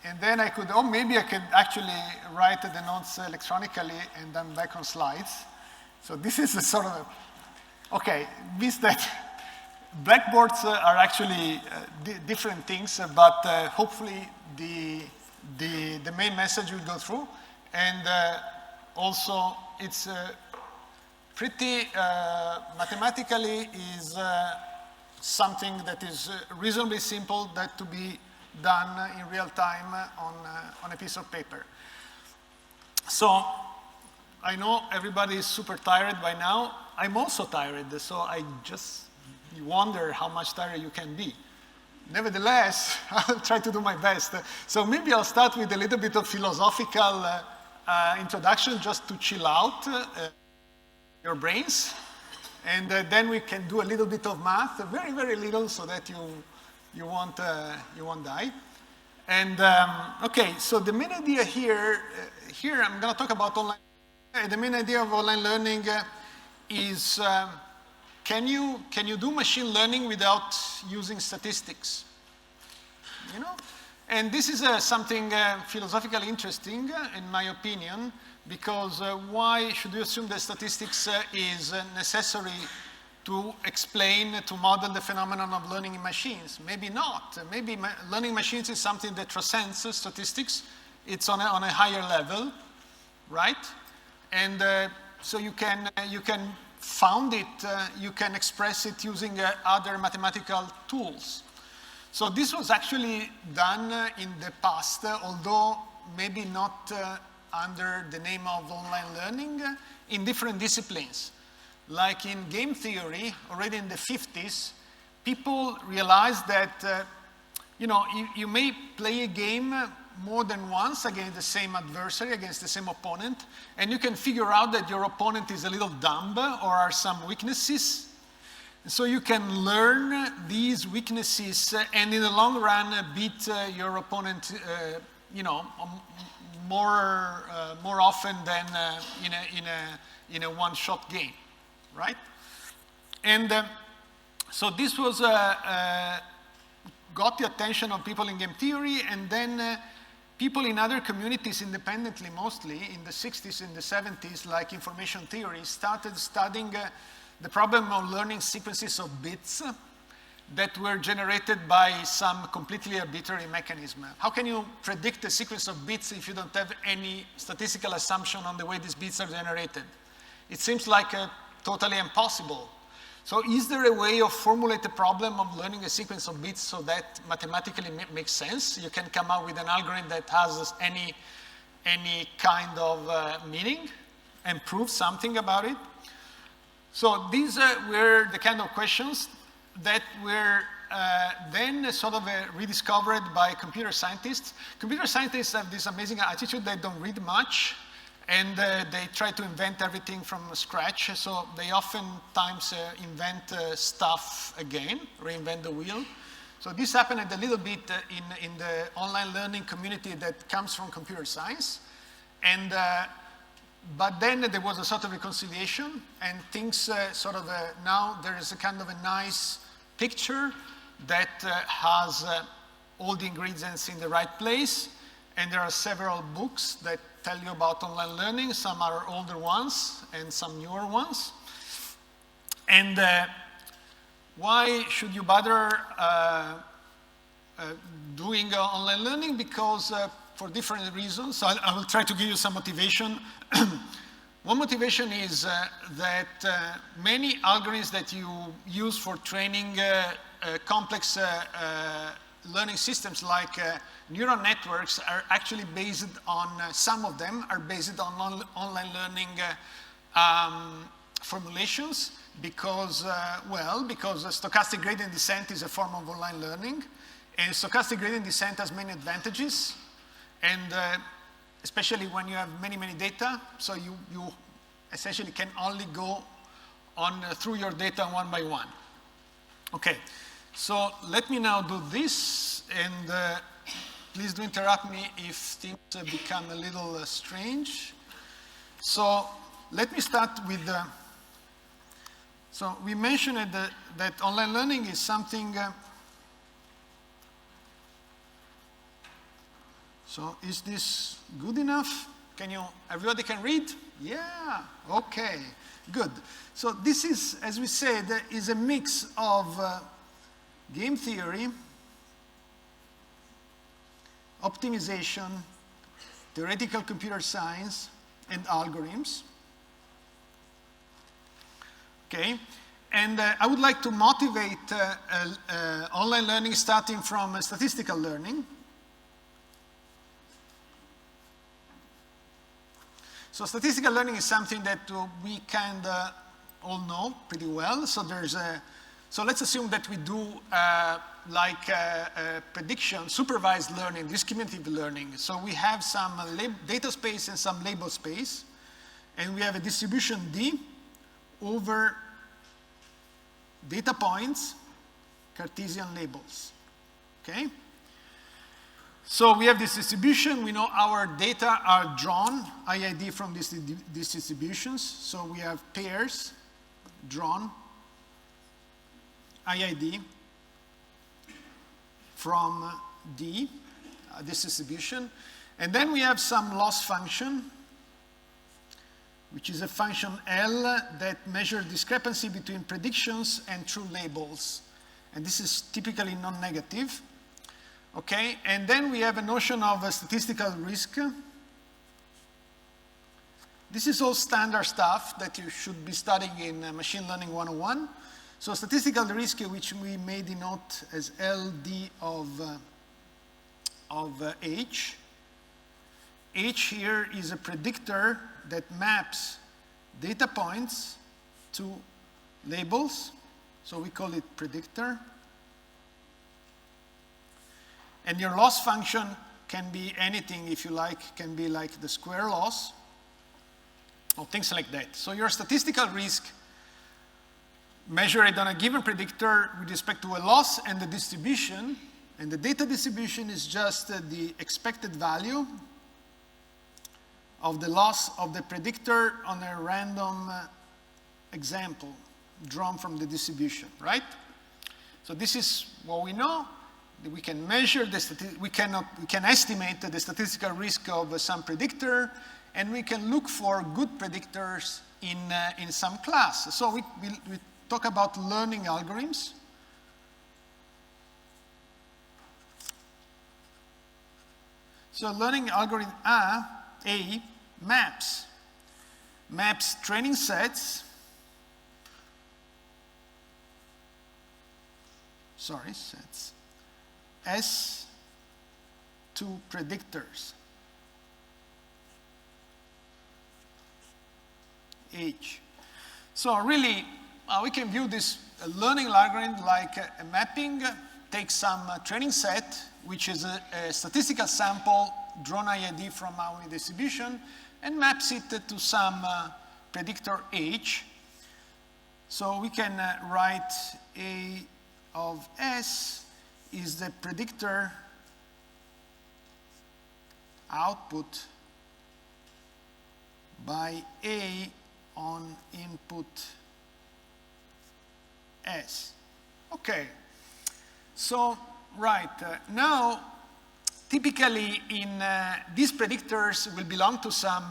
And then I could, oh, maybe I could actually write the notes electronically and then back on slides. So this is a sort of, okay, means that blackboards are actually different things, but hopefully the main message will go through. And also it's pretty, mathematically is something that is reasonably simple that to be done in real time on a piece of paper. So I know everybody is super tired by now. I'm also tired, so I just wonder how much tired you can be. Nevertheless, I'll try to do my best. So maybe I'll start with a little bit of philosophical introduction just to chill out your brains. And then we can do a little bit of math, very, very little, so that you won't die. And okay, so the main idea here I'm going to talk about online. The main idea of online learning is can you do machine learning without using statistics? You know, and this is something philosophically interesting, in my opinion. Because why should you assume that statistics is necessary to explain, to model the phenomenon of learning in machines? Maybe not. Maybe learning machines is something that transcends statistics. It's on a higher level, right? And so you can found it, you can express it using other mathematical tools. So this was actually done in the past, although maybe not under the name of online learning in different disciplines. Like in game theory, already in the 50s, people realized that you know, you may play a game more than once against the same adversary, against the same opponent, and you can figure out that your opponent is a little dumb or are some weaknesses. So you can learn these weaknesses and in the long run beat your opponent you know, more often than in a one-shot game, right? And so this was got the attention of people in game theory, and then people in other communities independently, mostly in the 60s and the 70s, like information theory, started studying the problem of learning sequences of bits that were generated by some completely arbitrary mechanism. How can you predict a sequence of bits if you don't have any statistical assumption on the way these bits are generated? It seems like totally impossible. So is there a way of formulate the problem of learning a sequence of bits so that mathematically makes sense? You can come up with an algorithm that has any kind of meaning and prove something about it? So these were the kind of questions that were then sort of rediscovered by computer scientists. Computer scientists have this amazing attitude. They don't read much, and they try to invent everything from scratch. So they oftentimes invent stuff again, reinvent the wheel. So this happened a little bit in the online learning community that comes from computer science. And but then there was a sort of reconciliation, and things sort of now there is a kind of a nice picture that has all the ingredients in the right place, and there are several books that tell you about online learning. Some are older ones and some newer ones. And why should you bother doing online learning? Because for different reasons. So I will try to give you some motivation. One motivation is that many algorithms that you use for training complex learning systems like neural networks are actually based on, some of them are based on online learning formulations because, because stochastic gradient descent is a form of online learning, and stochastic gradient descent has many advantages. And especially when you have many, many data, so you essentially can only go on through your data one by one. Okay, so let me now do this, and please do interrupt me if things become a little strange. So let me start with, so we mentioned that online learning is something So is this good enough? Everybody can read? Yeah, okay, good. So this is, as we said, is a mix of game theory, optimization, theoretical computer science, and algorithms. Okay, and I would like to motivate online learning starting from statistical learning. So statistical learning is something that we kind of all know pretty well. So so let's assume that we do prediction, supervised learning, discriminative learning. So we have some data space and some label space, and we have a distribution D over data points, Cartesian labels, okay? So we have this distribution. We know our data are drawn, IID, from these distributions. So we have pairs drawn, IID, from D, this distribution. And then we have some loss function, which is a function L that measures discrepancy between predictions and true labels. And this is typically non-negative. Okay, and then we have a notion of a statistical risk. This is all standard stuff that you should be studying in Machine Learning 101. So statistical risk, which we may denote as LD of H. H here is a predictor that maps data points to labels. So we call it predictor. And your loss function can be anything, if you like, can be like the square loss or things like that. So your statistical risk measured on a given predictor with respect to a loss and the distribution, and the data distribution is just the expected value of the loss of the predictor on a random example drawn from the distribution, right? So this is what we know. We can measure we can estimate the statistical risk of some predictor, and we can look for good predictors in some class. So we talk about learning algorithms. So learning algorithm A maps training sets. Sets S to predictors H. So really, we can view this learning algorithm like a mapping, takes some training set, which is a statistical sample drawn IID from our distribution, and maps it to some predictor H. So we can write A of S is the predictor output by A on input S. Okay, so now typically in these predictors will belong to some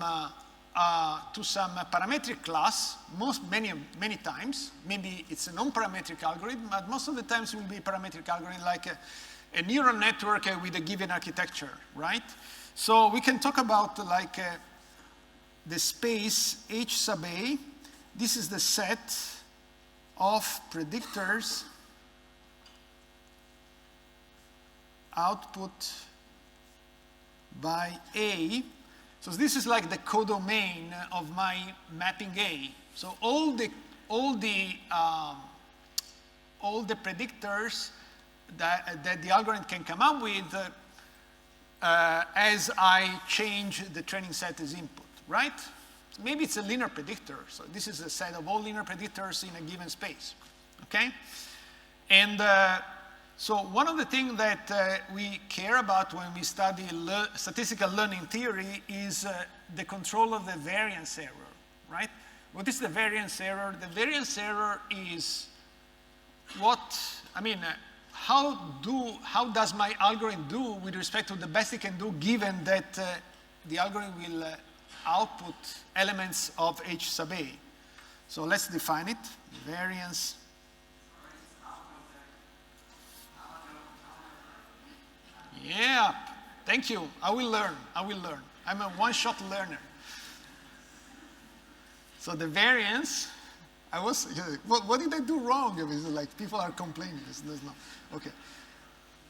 parametric class, many times. Maybe it's a non-parametric algorithm, but most of the times it will be a parametric algorithm like a neural network with a given architecture, right? So we can talk about the space H sub A. This is the set of predictors output by A. So this is like the codomain of my mapping A. So all the predictors that the algorithm can come up with as I change the training set as input, right? So maybe it's a linear predictor. So this is a set of all linear predictors in a given space, okay? And so one of the things that we care about when we study statistical learning theory is the control of the variance error, right? What is the variance error? The variance error is how does my algorithm do with respect to the best it can do, given that the algorithm will output elements of H sub A? So let's define it. Variance. Yeah, thank you. I will learn. I'm a one-shot learner. So the variance, what did I do wrong? I mean, like, people are complaining. There's no, okay.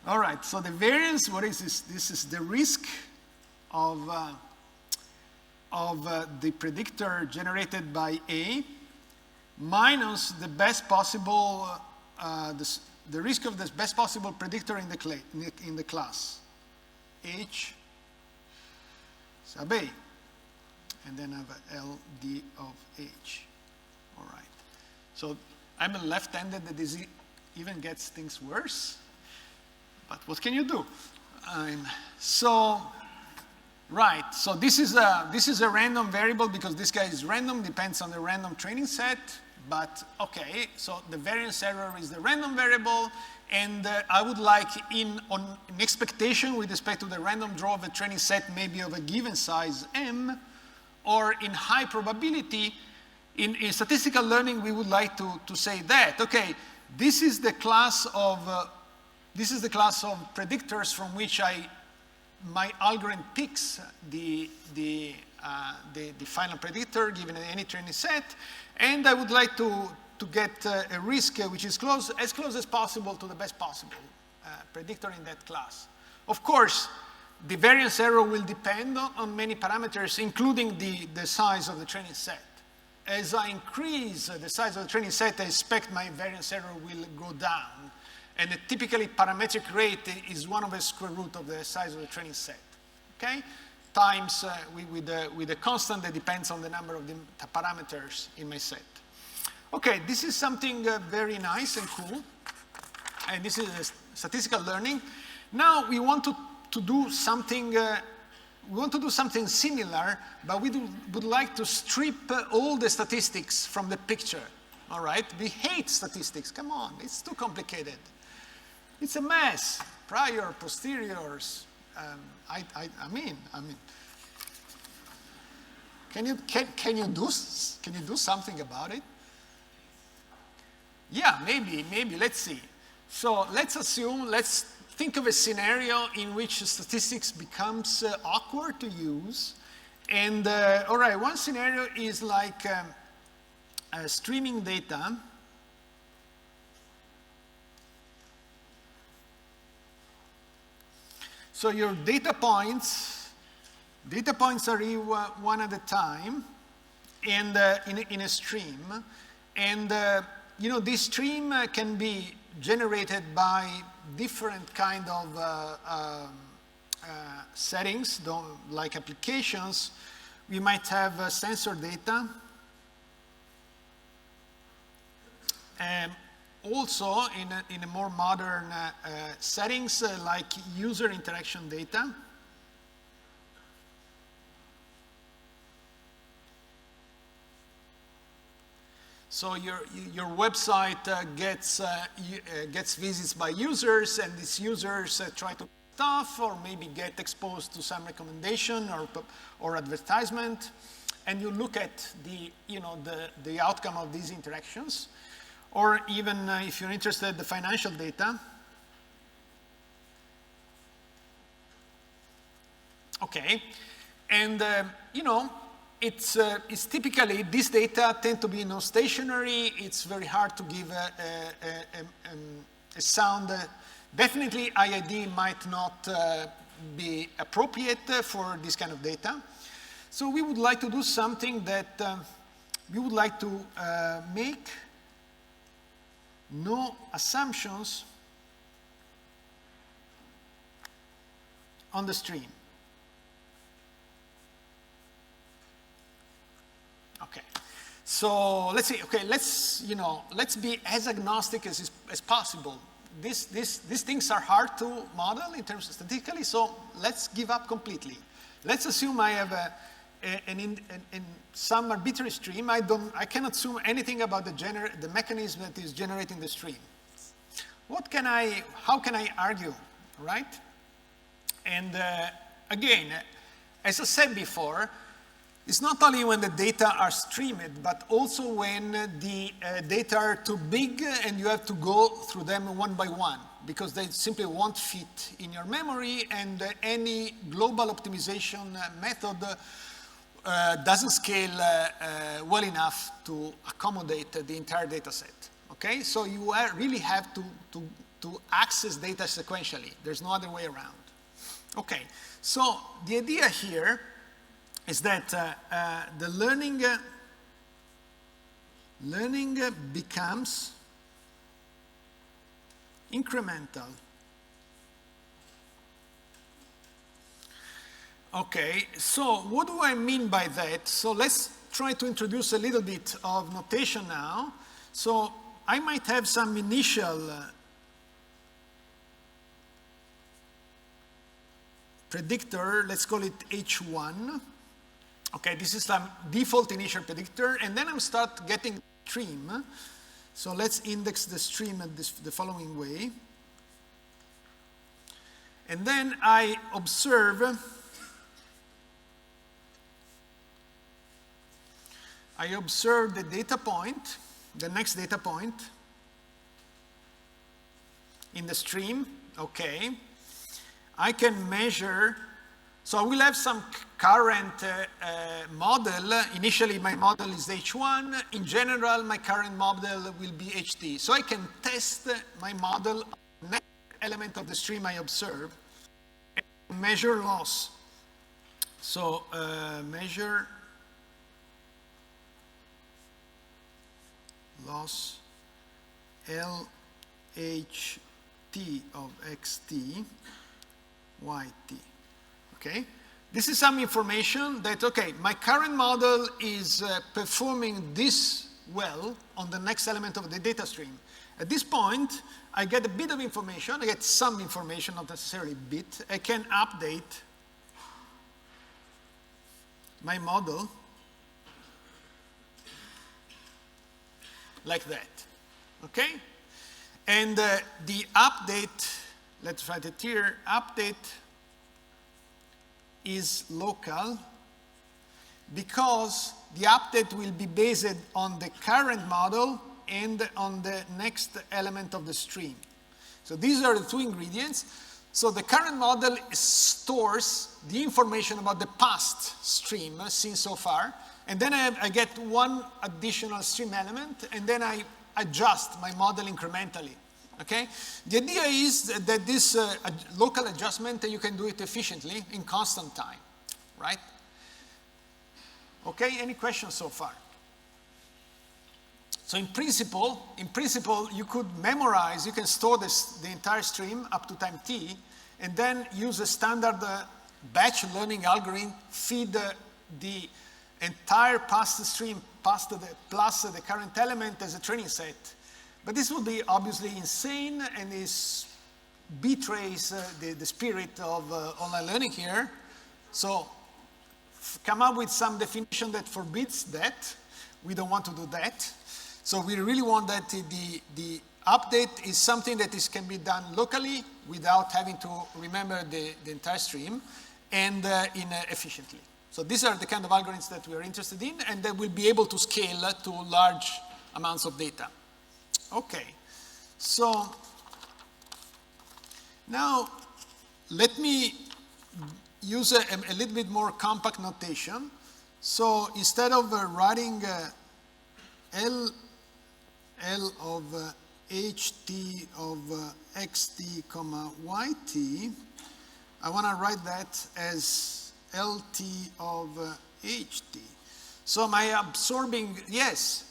All right, so the variance, what is this? This is the risk of the predictor generated by A minus the best possible, the risk of the best possible predictor in the class, H sub A. And then I have a LD of H. All right. So I'm a left-handed, that this even gets things worse. But what can you do? So this is a random variable because this guy is random, depends on the random training set. But okay, so the variance error is the random variable, and I would like on an expectation with respect to the random draw of a training set, maybe of a given size M, or in high probability. In statistical learning, we would like to say that, okay, this is the class of predictors from which my algorithm picks the final predictor given any training set, and I would like to get a risk which is as close as possible to the best possible predictor in that class. Of course, the variance error will depend on many parameters, including the size of the training set. As I increase the size of the training set, I expect my variance error will go down. And typically, parametric rate is 1 over square root of the size of the training set, okay? Times with a constant that depends on the number of the parameters in my set. Okay, this is something very nice and cool. And this is statistical learning. Now we want to do something. We want to do something similar, but we would like to strip all the statistics from the picture. All right? We hate statistics. Come on, it's too complicated. It's a mess. Prior, posteriors. I mean. Can you do something about it? Yeah, maybe. Let's see. So let's think of a scenario in which statistics becomes awkward to use. And all right, one scenario is like streaming data. So your data points are one at a time, and in a stream, and this stream can be generated by different kind of settings, like applications. We might have sensor data. Also, in a more modern settings, like user interaction data. So your website gets visits by users, and these users try to stuff or maybe get exposed to some recommendation or advertisement, and you look at the outcome of these interactions. Or even if you're interested, the financial data. Okay, and it's typically, these data tend to be non-stationary. It's very hard to give a sound. Definitely, IID might not be appropriate for this kind of data. So we would like to do something that we would like to make no assumptions on the stream. Okay, so let's see. Okay, let's be as agnostic as possible. These things are hard to model in terms of statistically, so let's give up completely. Let's assume I have some arbitrary stream. I cannot assume anything about the mechanism that is generating the stream. how can I argue, right? And again, as I said before, it's not only when the data are streamed, but also when the data are too big and you have to go through them one by one, because they simply won't fit in your memory, and any global optimization method doesn't scale well enough to accommodate the entire data set. Okay, so you really have to access data sequentially. There's no other way around. Okay, so the idea here is that the learning becomes incremental. Okay, so what do I mean by that? So let's try to introduce a little bit of notation now. So I might have some initial predictor, let's call it H1. Okay, this is some default initial predictor, and then I'm start getting stream. So let's index the stream in the following way. And then I observe the data point, the next data point in the stream. Okay. I can measure, so I will have some current model. Initially, my model is H1. In general, my current model will be HT. So I can test my model on the next element of the stream I observe and measure loss. So measure loss LHT of XT YT. Okay, this is some information that, okay, my current model is performing this well on the next element of the data stream. At this point, I get a bit of information, I get some information, not necessarily a bit. I can update my model like that, okay? And the update, let's write it here, update is local because the update will be based on the current model and on the next element of the stream. So these are the two ingredients. So the current model stores the information about the past stream seen so far, and then I get one additional stream element, and then I adjust my model incrementally. Okay? The idea is that this local adjustment, you can do it efficiently in constant time, right? Okay, any questions so far? So in principle, you could memorize, you can store the entire stream up to time t, and then use a standard batch learning algorithm, feed the entire past stream plus the current element as a training set. But this would be obviously insane, and this betrays the spirit of online learning here. So come up with some definition that forbids that. We don't want to do that. So we really want that the update is something that can be done locally without having to remember the entire stream, and efficiently. So these are the kind of algorithms that we are interested in, and that will be able to scale to large amounts of data. Okay, so now let me use a little bit more compact notation. So instead of writing L of HT of XT comma YT, I want to write that as LT of HT. So my absorbing, yes?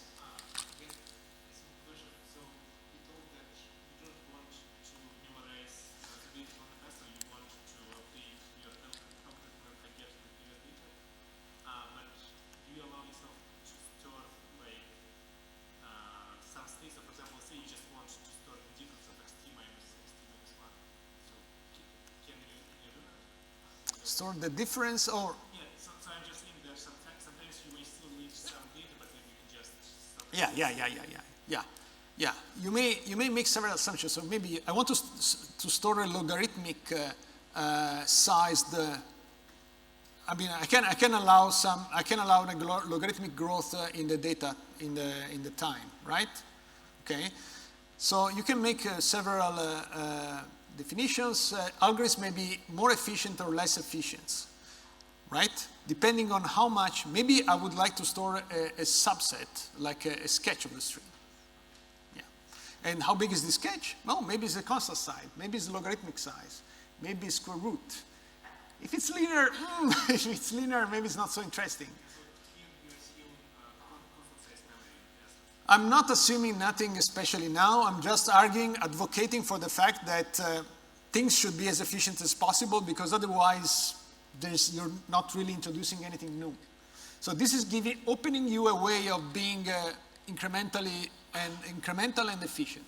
Store the difference, or? Yeah, so I'm just saying that sometimes you may still need some data, but then you can just... yeah, you may make several assumptions. So maybe I want to store a logarithmic sized. I mean, I can allow a logarithmic growth in the data in the time, right? Okay, so you can make several definitions. Algorithms may be more efficient or less efficient, right? Depending on how much. Maybe I would like to store a subset, like a sketch of the stream. Yeah, and how big is the sketch? Well, maybe it's a constant size. Maybe it's a logarithmic size. Maybe it's square root. If it's linear, maybe it's not so interesting. I'm not assuming nothing especially now. I'm just advocating for the fact that things should be as efficient as possible, because otherwise you're not really introducing anything new. So this is opening you a way of being incremental and efficient.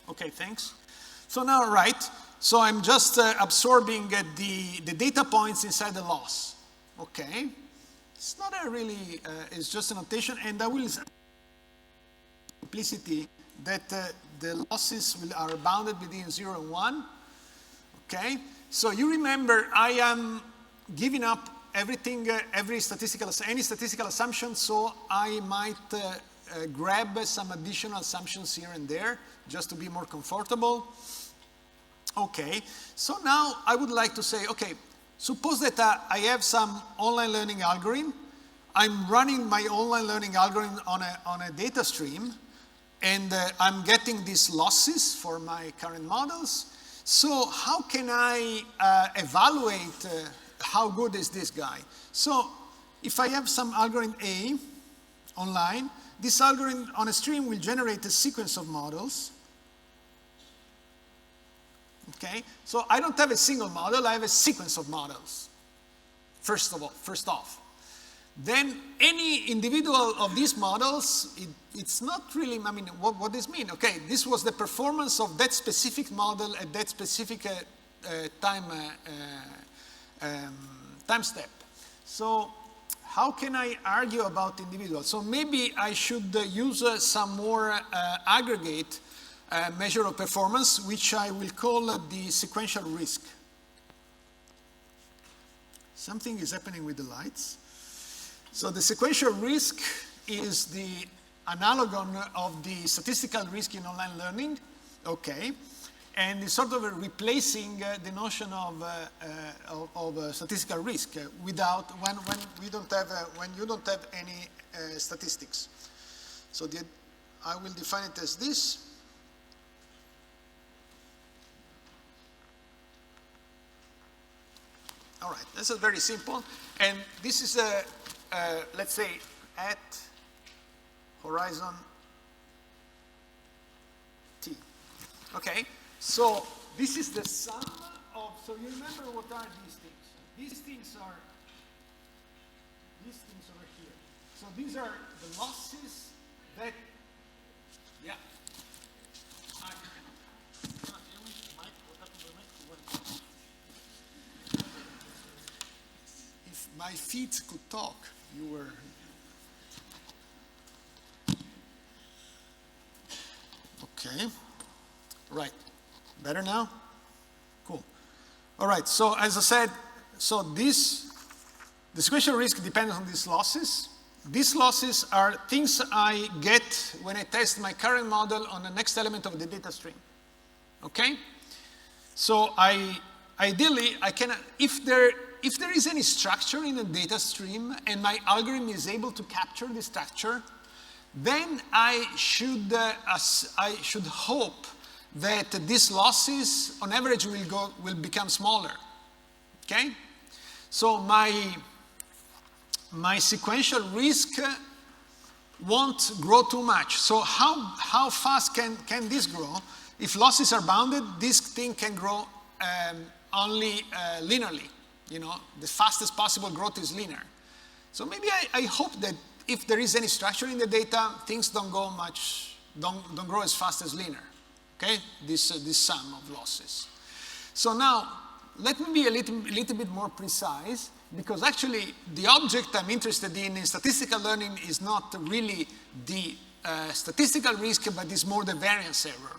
Okay, thanks. So now, right. So I'm just absorbing the data points inside the loss. Okay, it's not really. It's just a notation, and I will simplicity that the losses are bounded between 0 and 1. Okay, so you remember I am giving up everything, any statistical assumption. So I might grab some additional assumptions here and there just to be more comfortable. Okay, so now I would like to say, okay, suppose that I have some online learning algorithm. I'm running my online learning algorithm on a data stream, and I'm getting these losses for my current models. So how can I evaluate how good is this guy? So if I have some algorithm A online, this algorithm on a stream will generate a sequence of models. Okay, so I don't have a single model, I have a sequence of models, first off. Then any individual of these models, it's not really, I mean, what does this mean? Okay, this was the performance of that specific model at that specific time step. So how can I argue about individuals? So maybe I should use some more aggregate measure of performance, which I will call the sequential risk. Something is happening with the lights. So the sequential risk is the analogon of the statistical risk in online learning. Okay, and it's sort of replacing the notion of statistical risk without when you don't have any statistics. So I will define it as this. All right, this is very simple, and this is let's say at horizon t. Okay, so this is the sum of. So you remember what are these things? These things are over here. So these are the losses that. Yeah. My feet could talk. You were. Okay. Right. Better now? Cool. All right. So as I said, the sequential risk depends on these losses. These losses are things I get when I test my current model on the next element of the data stream. Okay? So ideally, I can, if there is any structure in the data stream and my algorithm is able to capture the structure, then I should hope that these losses on average will become smaller. Okay? So my sequential risk won't grow too much. So how fast can this grow? If losses are bounded, this thing can grow only linearly. You know, the fastest possible growth is linear. So maybe I hope that if there is any structure in the data, things don't grow as fast as linear. Okay, this sum of losses. So now let me be a little bit more precise, because actually the object I'm interested in statistical learning is not really the statistical risk, but is more the variance error.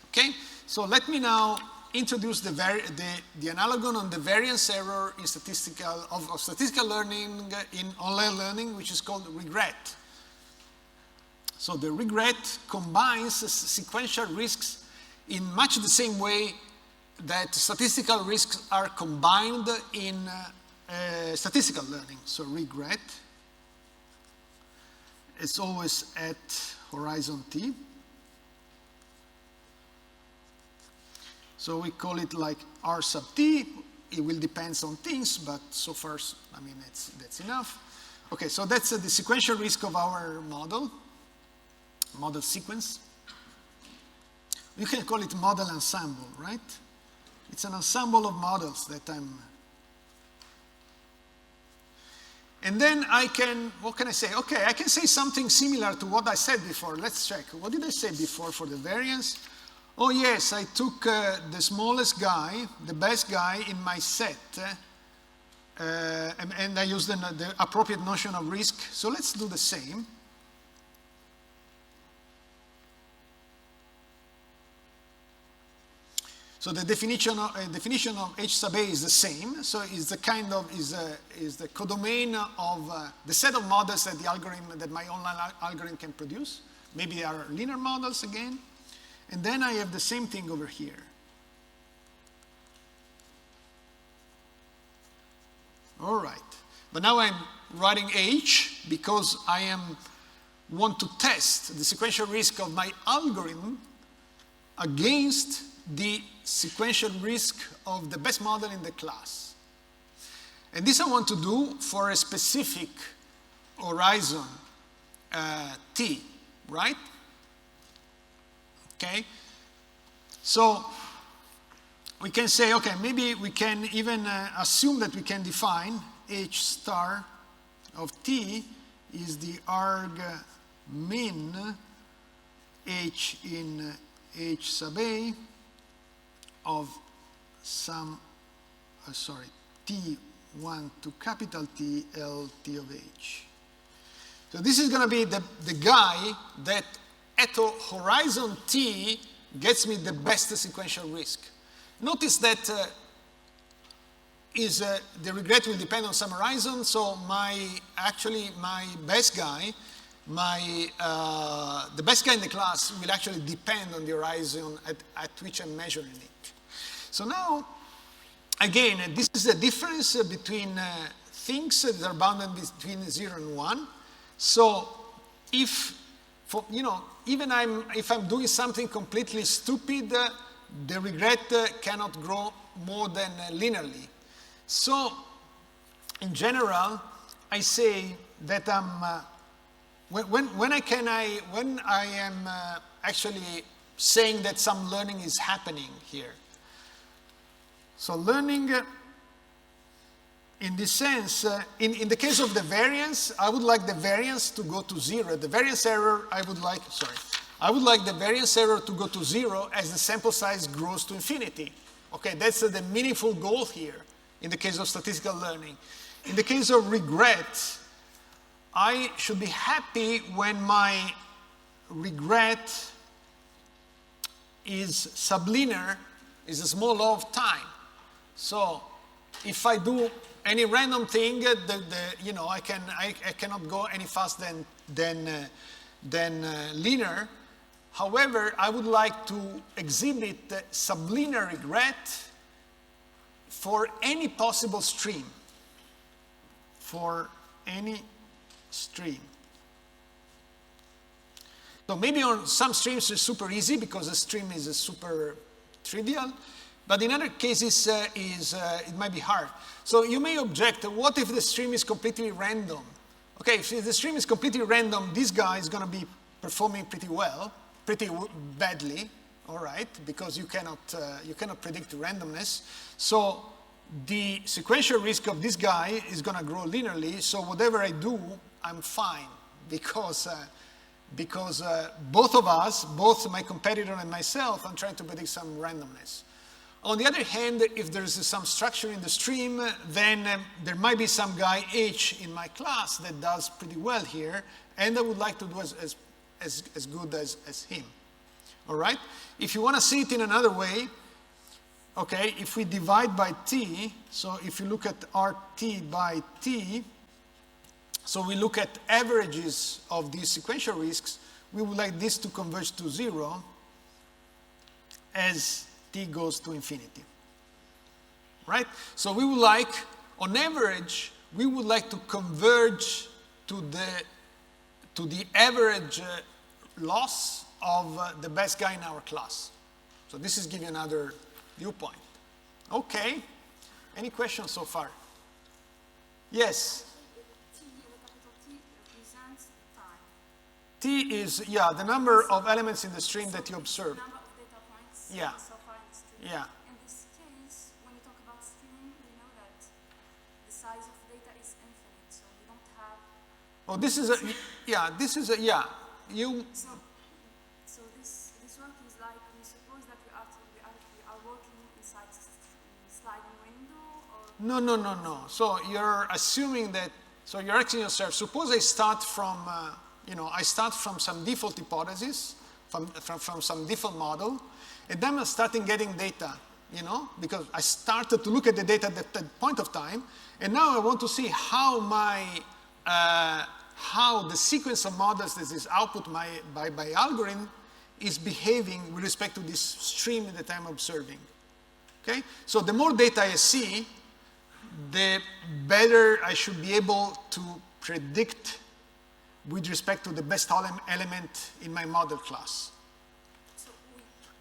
Okay? So let me now introduce the analogon on the variance error in statistical learning in online learning, which is called regret. So the regret combines sequential risks in much the same way that statistical risks are combined in statistical learning. So regret is always at horizon t. So we call it like R sub t. It will depend on things, but so far, I mean, that's enough. Okay, so that's the sequential risk of our model sequence. You can call it model ensemble, right? It's an ensemble of models that and then I can, what can I say? Okay, I can say something similar to what I said before. Let's check. What did I say before for the variance? Oh yes, I took the smallest guy, the best guy in my set, and I used the appropriate notion of risk. So let's do the same. So the definition of H sub A is the same. So it's the kind of is the codomain of the set of models that the algorithm that my online algorithm can produce. Maybe they are linear models again. And then I have the same thing over here. All right. But now I'm writing H because I want to test the sequential risk of my algorithm against the sequential risk of the best model in the class. And this I want to do for a specific horizon T, right? Okay, so we can say, okay, maybe we can even assume that we can define H star of T is the arg min H in H sub A of some, T1 to capital T, L T of H. So this is going to be the guy that at horizon T gets me the best sequential risk. Notice that the regret will depend on some horizon, so my best guy, the best guy in the class will actually depend on the horizon at which I'm measuring it. So now, again, this is the difference between things that are bounded between 0 and 1. So if I'm doing something completely stupid, the regret cannot grow more than linearly. So, in general, I say that when I am actually saying that some learning is happening here. So learning, in this sense, in the case of the variance, I would like the variance to go to 0. The variance error, I would like the variance error to go to 0 as the sample size grows to infinity. Okay, that's the meaningful goal here in the case of statistical learning. In the case of regret, I should be happy when my regret is sublinear, is a small law of time. So if I do any random thing, I cannot go any faster than linear. However, I would like to exhibit sublinear regret for any possible stream. For any stream. So maybe on some streams it's super easy because the stream is super trivial. But in other cases, it might be hard. So you may object, what if the stream is completely random? Okay, if the stream is completely random, this guy is going to be performing pretty badly, all right, because you cannot predict randomness. So the sequential risk of this guy is going to grow linearly. So whatever I do, I'm fine because both of us, both my competitor and myself, I'm trying to predict some randomness. On the other hand, if there's some structure in the stream, then there might be some guy H in my class that does pretty well here, and I would like to do as good as him. All right? If you want to see it in another way, okay, if we divide by t, so if you look at RT by t, so we look at averages of these sequential risks, we would like this to converge to 0 as t goes to infinity. Right? So we would like, on average, we would like to converge to the average loss of the best guy in our class. So this is giving another viewpoint. Okay. Any questions so far? Yes? T is, yeah, the number of elements in the stream that you observe. Number of data points Yeah. so far in the stream. Yeah. In this case, when you talk about stream, we know that the size of data is infinite, so we don't have. Oh, this is a, yeah, this is a, yeah. You, So this work is like, we suppose that we are working inside sliding window, or? no. So you're assuming that, so you're asking yourself, suppose I start from, I start from some default hypothesis, from some default model, and then I'm starting getting data, because I started to look at the data at that point of time, and now I want to see how how the sequence of models that is output by algorithm is behaving with respect to this stream that I'm observing. Okay? So the more data I see, the better I should be able to predict with respect to the best element in my model class. So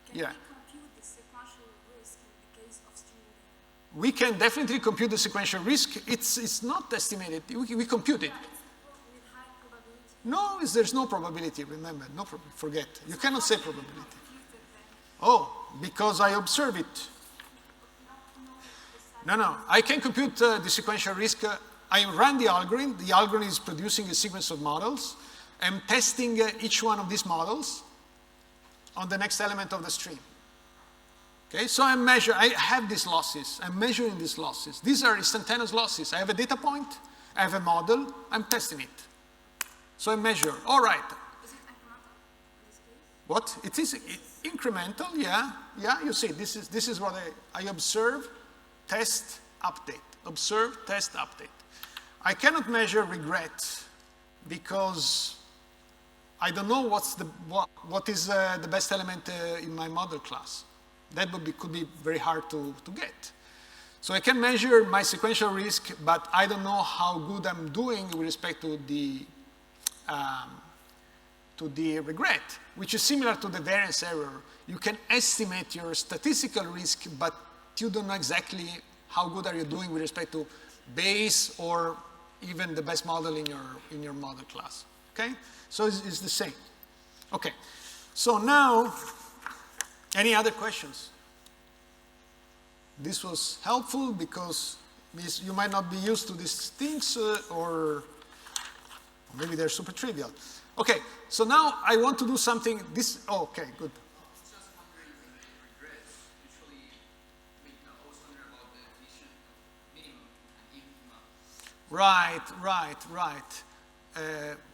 can Yeah. we compute the sequential risk in the case of stream data? We can definitely compute the sequential risk. It's not estimated. We compute it. Yeah, it's with high probability. No, there's no probability, remember. No forget. You cannot say probability. Computed then. Oh, because I observe it. No. I can compute the sequential risk. I run the algorithm. The algorithm is producing a sequence of models. I'm testing each one of these models on the next element of the stream. Okay, so I have these losses. I'm measuring these losses. These are instantaneous losses. I have a data point. I have a model. I'm testing it. So I measure. All right. Is it incremental in this case? What? It is incremental, yeah. Yeah, you see, this is what I observe, test, update. Observe, test, update. I cannot measure regret because I don't know what is the best element in my model class. That could be very hard to get. So I can measure my sequential risk, but I don't know how good I'm doing with respect to the regret, which is similar to the variance error. You can estimate your statistical risk, but you don't know exactly how good are you doing with respect to base or even the best model in your model class. Okay? So it's the same. Okay. So now, any other questions? This was helpful because you might not be used to these things or maybe they're super trivial. Okay, so now I want to do something. Okay, good. Just wondering when they regress, usually I was wondering about the definition of minimum and infima. Right.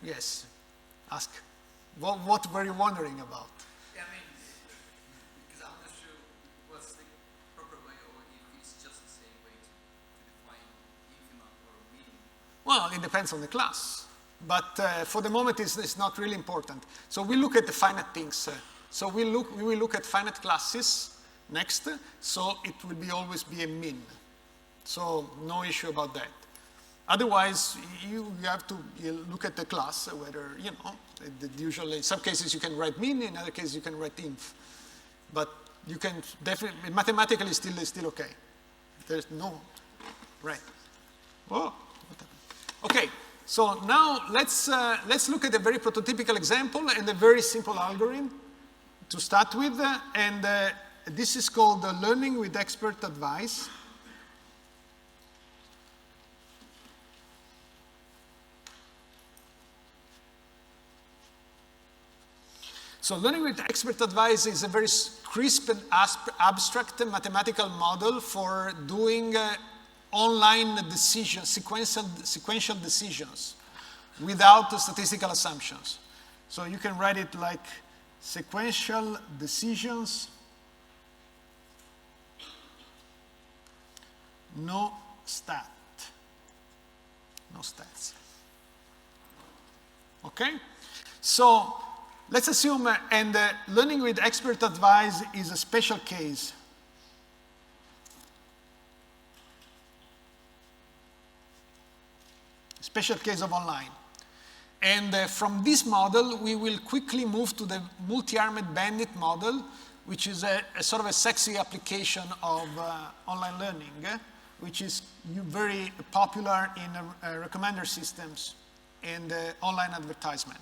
Yes. Ask. What were you wondering about? Yeah, because I'm not sure what's the proper way or if it's just the same way to define infima or minimum. Well, it depends on the class. But for the moment, it's not really important. So we look at the finite things. So we will look at finite classes next. So it will always be a min. So no issue about that. Otherwise, you have to look at the class, whether, usually in some cases you can write min, in other cases you can write inf. But you can definitely, mathematically still okay. There's no, right. Oh, what happened? Okay. So now let's look at a very prototypical example and a very simple algorithm to start with. This is called learning with expert advice. So learning with expert advice is a very crisp and abstract mathematical model for doing online decisions, sequential decisions, without statistical assumptions. So you can write it like sequential decisions, no stats. Okay? So let's assume, and learning with expert advice is a special case. Special case of online. And from this model, we will quickly move to the multi-armed bandit model, which is a sort of a sexy application of online learning, which is very popular in recommender systems and online advertisement.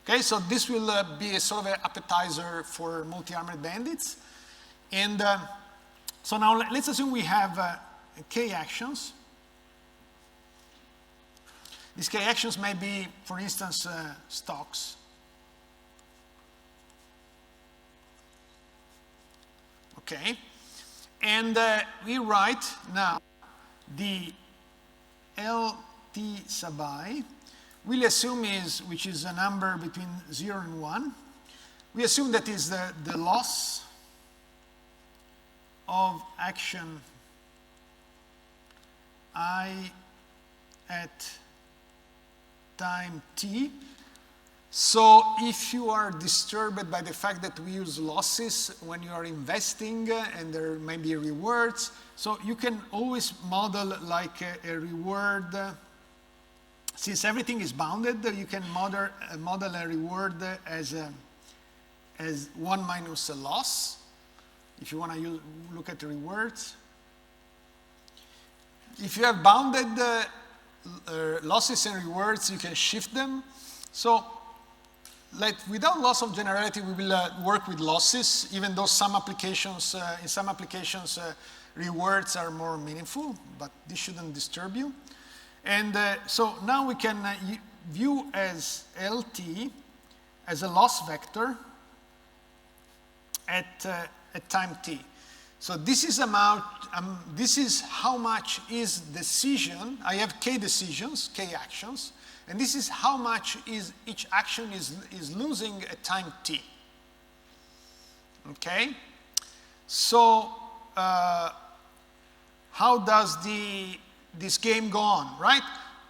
Okay, so this will be a sort of an appetizer for multi-armed bandits. And so now let's assume we have K actions. These K actions may be, for instance, stocks. Okay, and we write now the LT sub I. We'll assume which is a number between 0 and 1. We assume that is the loss of action I at time t. So if you are disturbed by the fact that we use losses when you are investing and there may be rewards, so you can always model like a reward. Since everything is bounded, you can model a reward as 1 minus a loss, if you want to look at the rewards. If you have bounded losses and rewards, you can shift them. So like without loss of generality, we will work with losses, even though some applications, in some applications, rewards are more meaningful, but this shouldn't disturb you. And so now we can view as LT as a loss vector at time t. So this is this is how much is decision. I have K decisions, K actions, and this is how much is each action is losing at time t. Okay? So how does this game go on, right?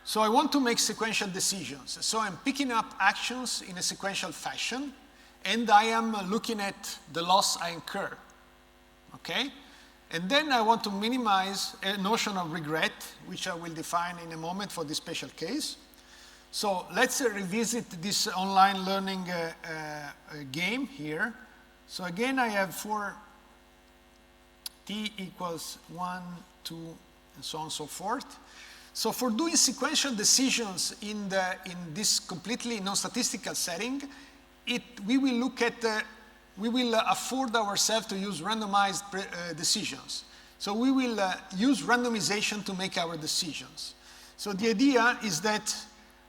So I want to make sequential decisions. So I'm picking up actions in a sequential fashion, and I am looking at the loss I incur. Okay? And then I want to minimize a notion of regret, which I will define in a moment for this special case. So let's revisit this online learning game here. So again, I have for t equals 1, 2, and so on and so forth. So for doing sequential decisions in this completely non-statistical setting, we will look at we will afford ourselves to use randomized decisions. So we will use randomization to make our decisions. So the idea is that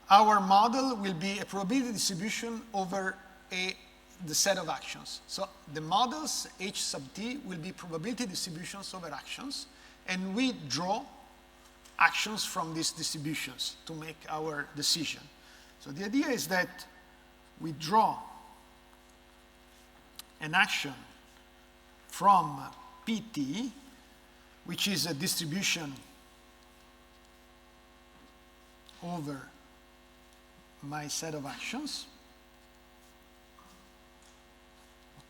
our model will be a probability distribution over the set of actions. So the models H sub t will be probability distributions over actions, and we draw actions from these distributions to make our decision. So the idea is that we draw an action from PT, which is a distribution over my set of actions.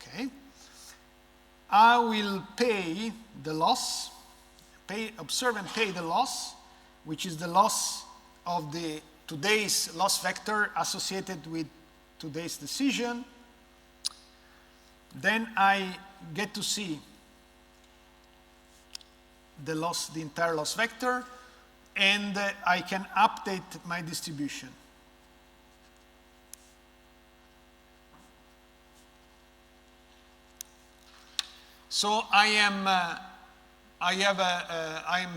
Okay. I will pay the loss, observe and pay the loss, which is the loss of today's loss vector associated with today's decision. Then I get to see the entire loss vector, and I can update my distribution. So I'm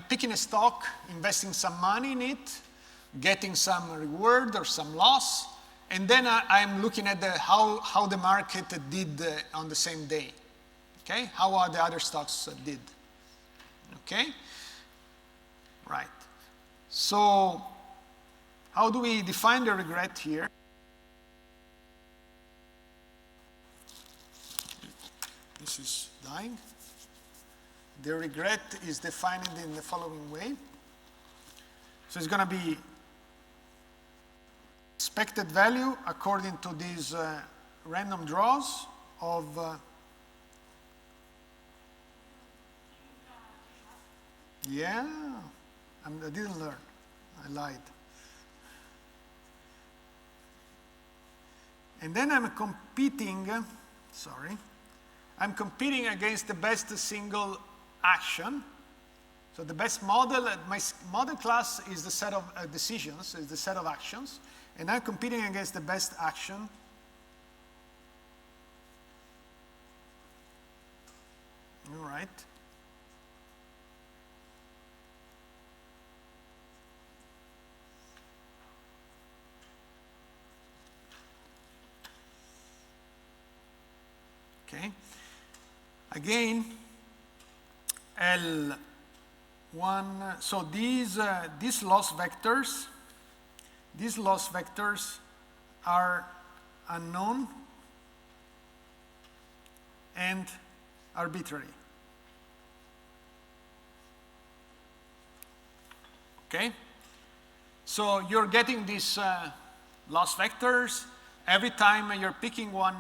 picking a stock, investing some money in it, getting some reward or some loss, and then I'm looking at how the market did on the same day. Okay, how are the other stocks did? Okay, right. So how do we define the regret here? this is dying. The regret is defined in the following way. So it's going to be expected value according to these random draws of yeah, I didn't learn. I lied. And then I'm competing against the best single action. So the best model, my model class is the set of decisions, is the set of actions. And I'm competing against the best action. All right. Okay. Again, L1, so these loss vectors are unknown and arbitrary. Okay? So you're getting these loss vectors. Every time you're picking one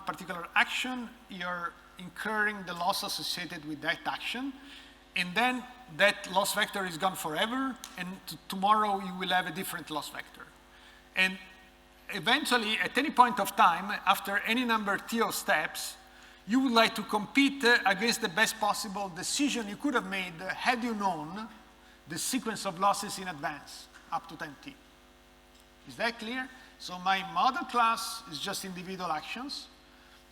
particular action, you're incurring the loss associated with that action. And then that loss vector is gone forever, and tomorrow you will have a different loss vector. And eventually, at any point of time, after any number T of steps, you would like to compete against the best possible decision you could have made had you known the sequence of losses in advance, up to 10T. Is that clear? So my model class is just individual actions.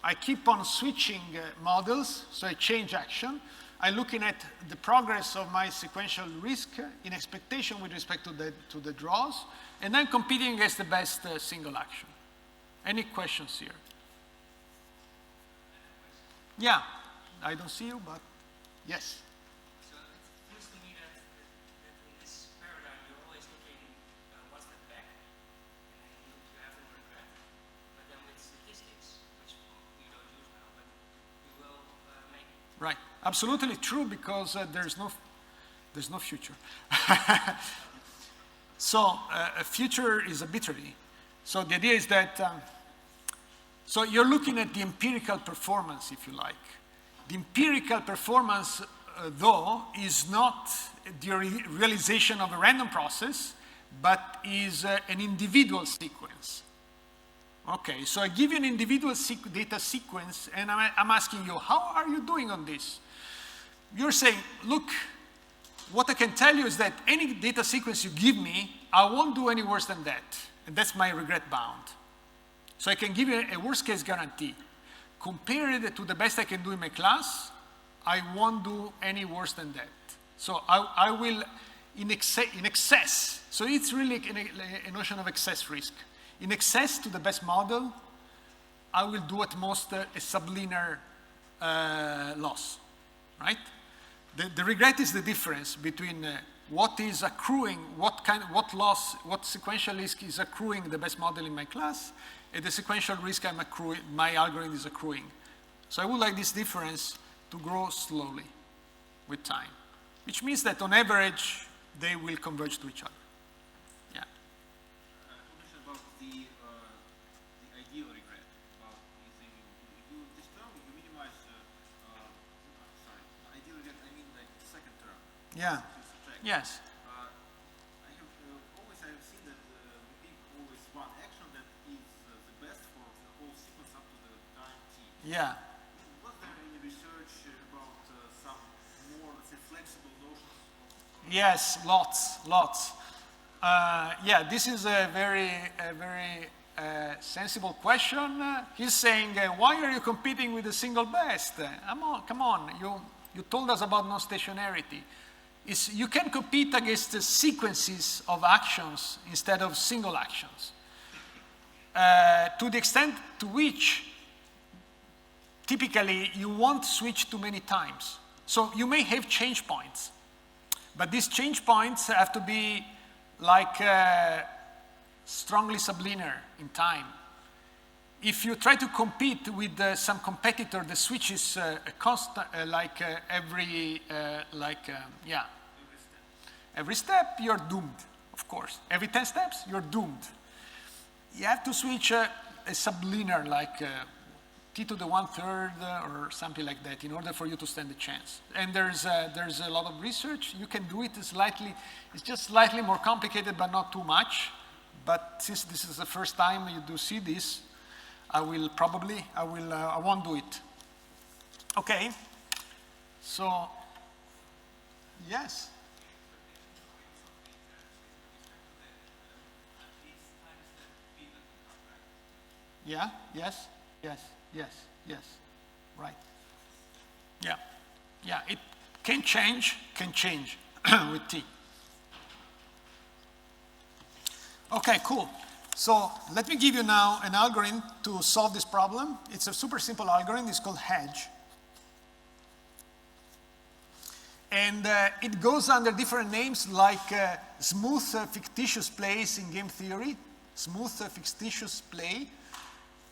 I keep on switching models, so I change action. I'm looking at the progress of my sequential risk in expectation with respect to the draws, and I'm competing against the best single action. Any questions here? Yeah, I don't see you, but yes. So it feels to me that in this paradigm, you're always looking one step back, and then you have no regret. But then with statistics, which we don't use now, but you will make. Right. Absolutely true, because there's no future. So a future is arbitrary. So the idea is that, so you're looking at the empirical performance, if you like. The empirical performance, though, is not the realization of a random process, but is an individual sequence. Okay, so I give you an individual data sequence, and I'm asking you, how are you doing on this? You're saying, look, what I can tell you is that any data sequence you give me, I won't do any worse than that. And that's my regret bound. So I can give you a worst case guarantee. Compared to the best I can do in my class, I won't do any worse than that. So I will, in excess, so it's really a notion of excess risk. In excess to the best model, I will do at most a sublinear loss, right? The regret is the difference between what is accruing, what loss, what sequential risk is accruing the best model in my class, and the sequential risk my algorithm is accruing. So I would like this difference to grow slowly with time, which means that on average, they will converge to each other. Yeah. Question about the ideal regret. About you this term you minimize. Sorry, ideal regret. I mean like the second term. Yeah. Yes. I have seen that we pick always one action that is the best for the whole sequence up to the time t. Yeah. Was there any research about some more, let's say, flexible notions? Yes, lots. Yeah, this is a very sensible question. He's saying, why are you competing with the single best? Come on, you told us about non-stationarity. You can compete against the sequences of actions instead of single actions. To the extent to which typically you won't switch too many times. So you may have change points, but these change points have to be like strongly sublinear in time. if you try to compete with some competitor that switches constant, every step, you're doomed, of course. Every 10 steps, you're doomed. You have to switch a sublinear, like t to the 1/3 or something like that, in order for you to stand a chance. And there's a lot of research. You can do it it's just slightly more complicated, but not too much. But since this is the first time you do see this, I won't do it. Okay, so, yes. Yeah, yes, right. Yeah, it can change with t. Okay, cool. So let me give you now an algorithm to solve this problem. It's a super simple algorithm. It's called hedge. And it goes under different names like smooth fictitious plays in game theory, smooth fictitious play.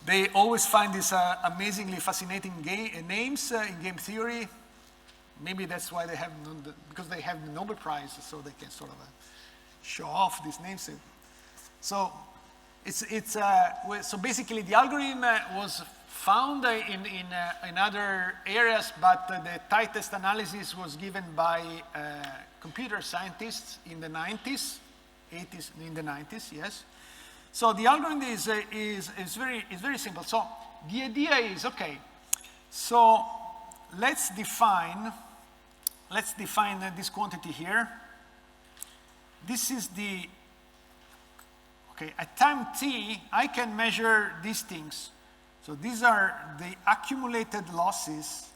They always find these amazingly fascinating names in game theory. Maybe that's why they have, because they have the Nobel Prize, so they can sort of show off these names. So so basically the algorithm was found in other areas, but the tightest analysis was given by computer scientists in the 90s, in the 90s, yes. So the algorithm is very simple. So the idea is, okay, so let's define this quantity here. This is the, okay, at time t, I can measure these things. So these are the accumulated losses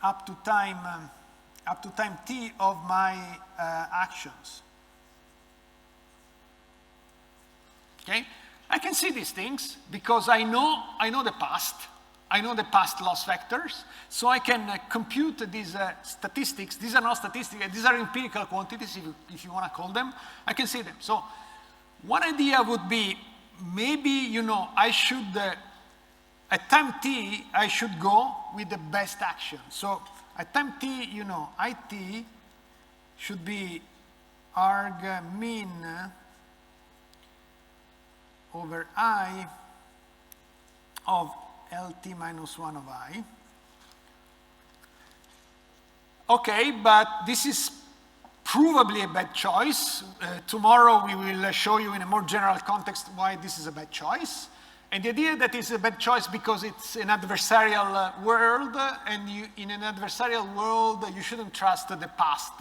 up to time t of my actions. Okay, I can see these things because I know the past. I know the past loss vectors, so I can compute these statistics. These are not statistics, these are empirical quantities, if you want to call them. I can see them. So one idea would be, maybe, I should, at time t, I should go with the best action. So at time t, IT should be arg min over I of LT minus 1 of I. Okay, but this is provably a bad choice. Tomorrow we will show you in a more general context why this is a bad choice. And the idea that it's a bad choice because it's an adversarial world, and in an adversarial world you shouldn't trust the past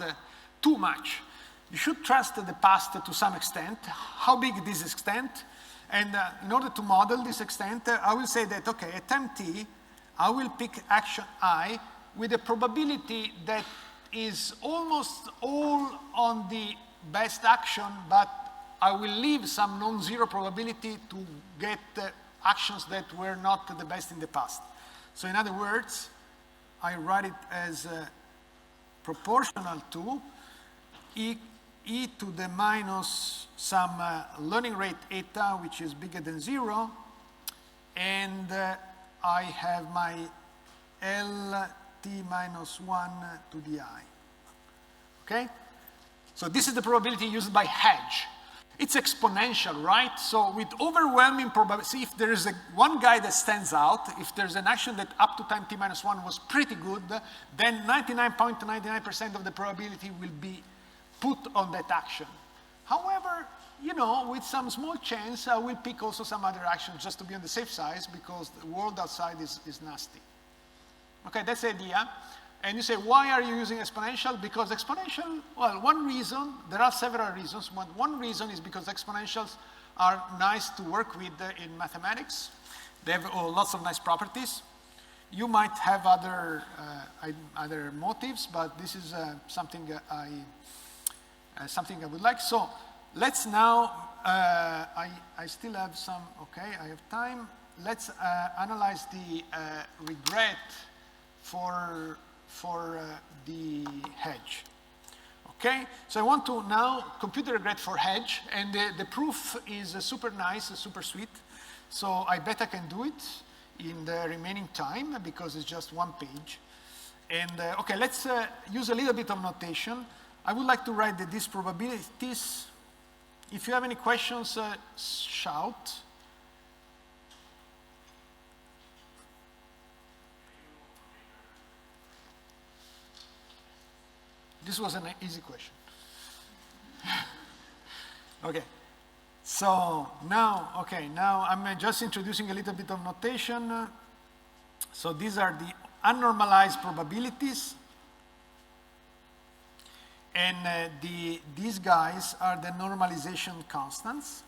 too much. You should trust the past to some extent. How big this extent? And in order to model this extent, I will say that, okay, at time t, I will pick action I with a probability that is almost all on the best action, but I will leave some non-zero probability to get actions that were not the best in the past. So in other words, I write it as proportional to e to the minus some learning rate eta, which is bigger than 0, and I have my LT minus 1 to the I. Okay? So this is the probability used by hedge. It's exponential, right? So with overwhelming probability, see, if there is one guy that stands out, if there's an action that up to time t minus 1 was pretty good, then 99.99% of the probability will be put on that action. However, with some small chance, I will pick also some other actions just to be on the safe side, because the world outside is nasty. Okay, that's the idea. And you say, why are you using exponential? Because exponential, well, one reason, there are several reasons. One reason is because exponentials are nice to work with in mathematics. They have lots of nice properties. You might have other motives, but this is something I would like. So let's now, I still have some, okay, I have time. Let's analyze the regret for the hedge. Okay, so I want to now compute the regret for hedge, and the proof is super nice, super sweet. So I bet I can do it in the remaining time because it's just one page. And okay, let's use a little bit of notation. I would like to write these probabilities. If you have any questions, shout. This was an easy question. Okay. So now, okay, now I'm just introducing a little bit of notation. So these are the unnormalized probabilities. And these guys are the normalization constants.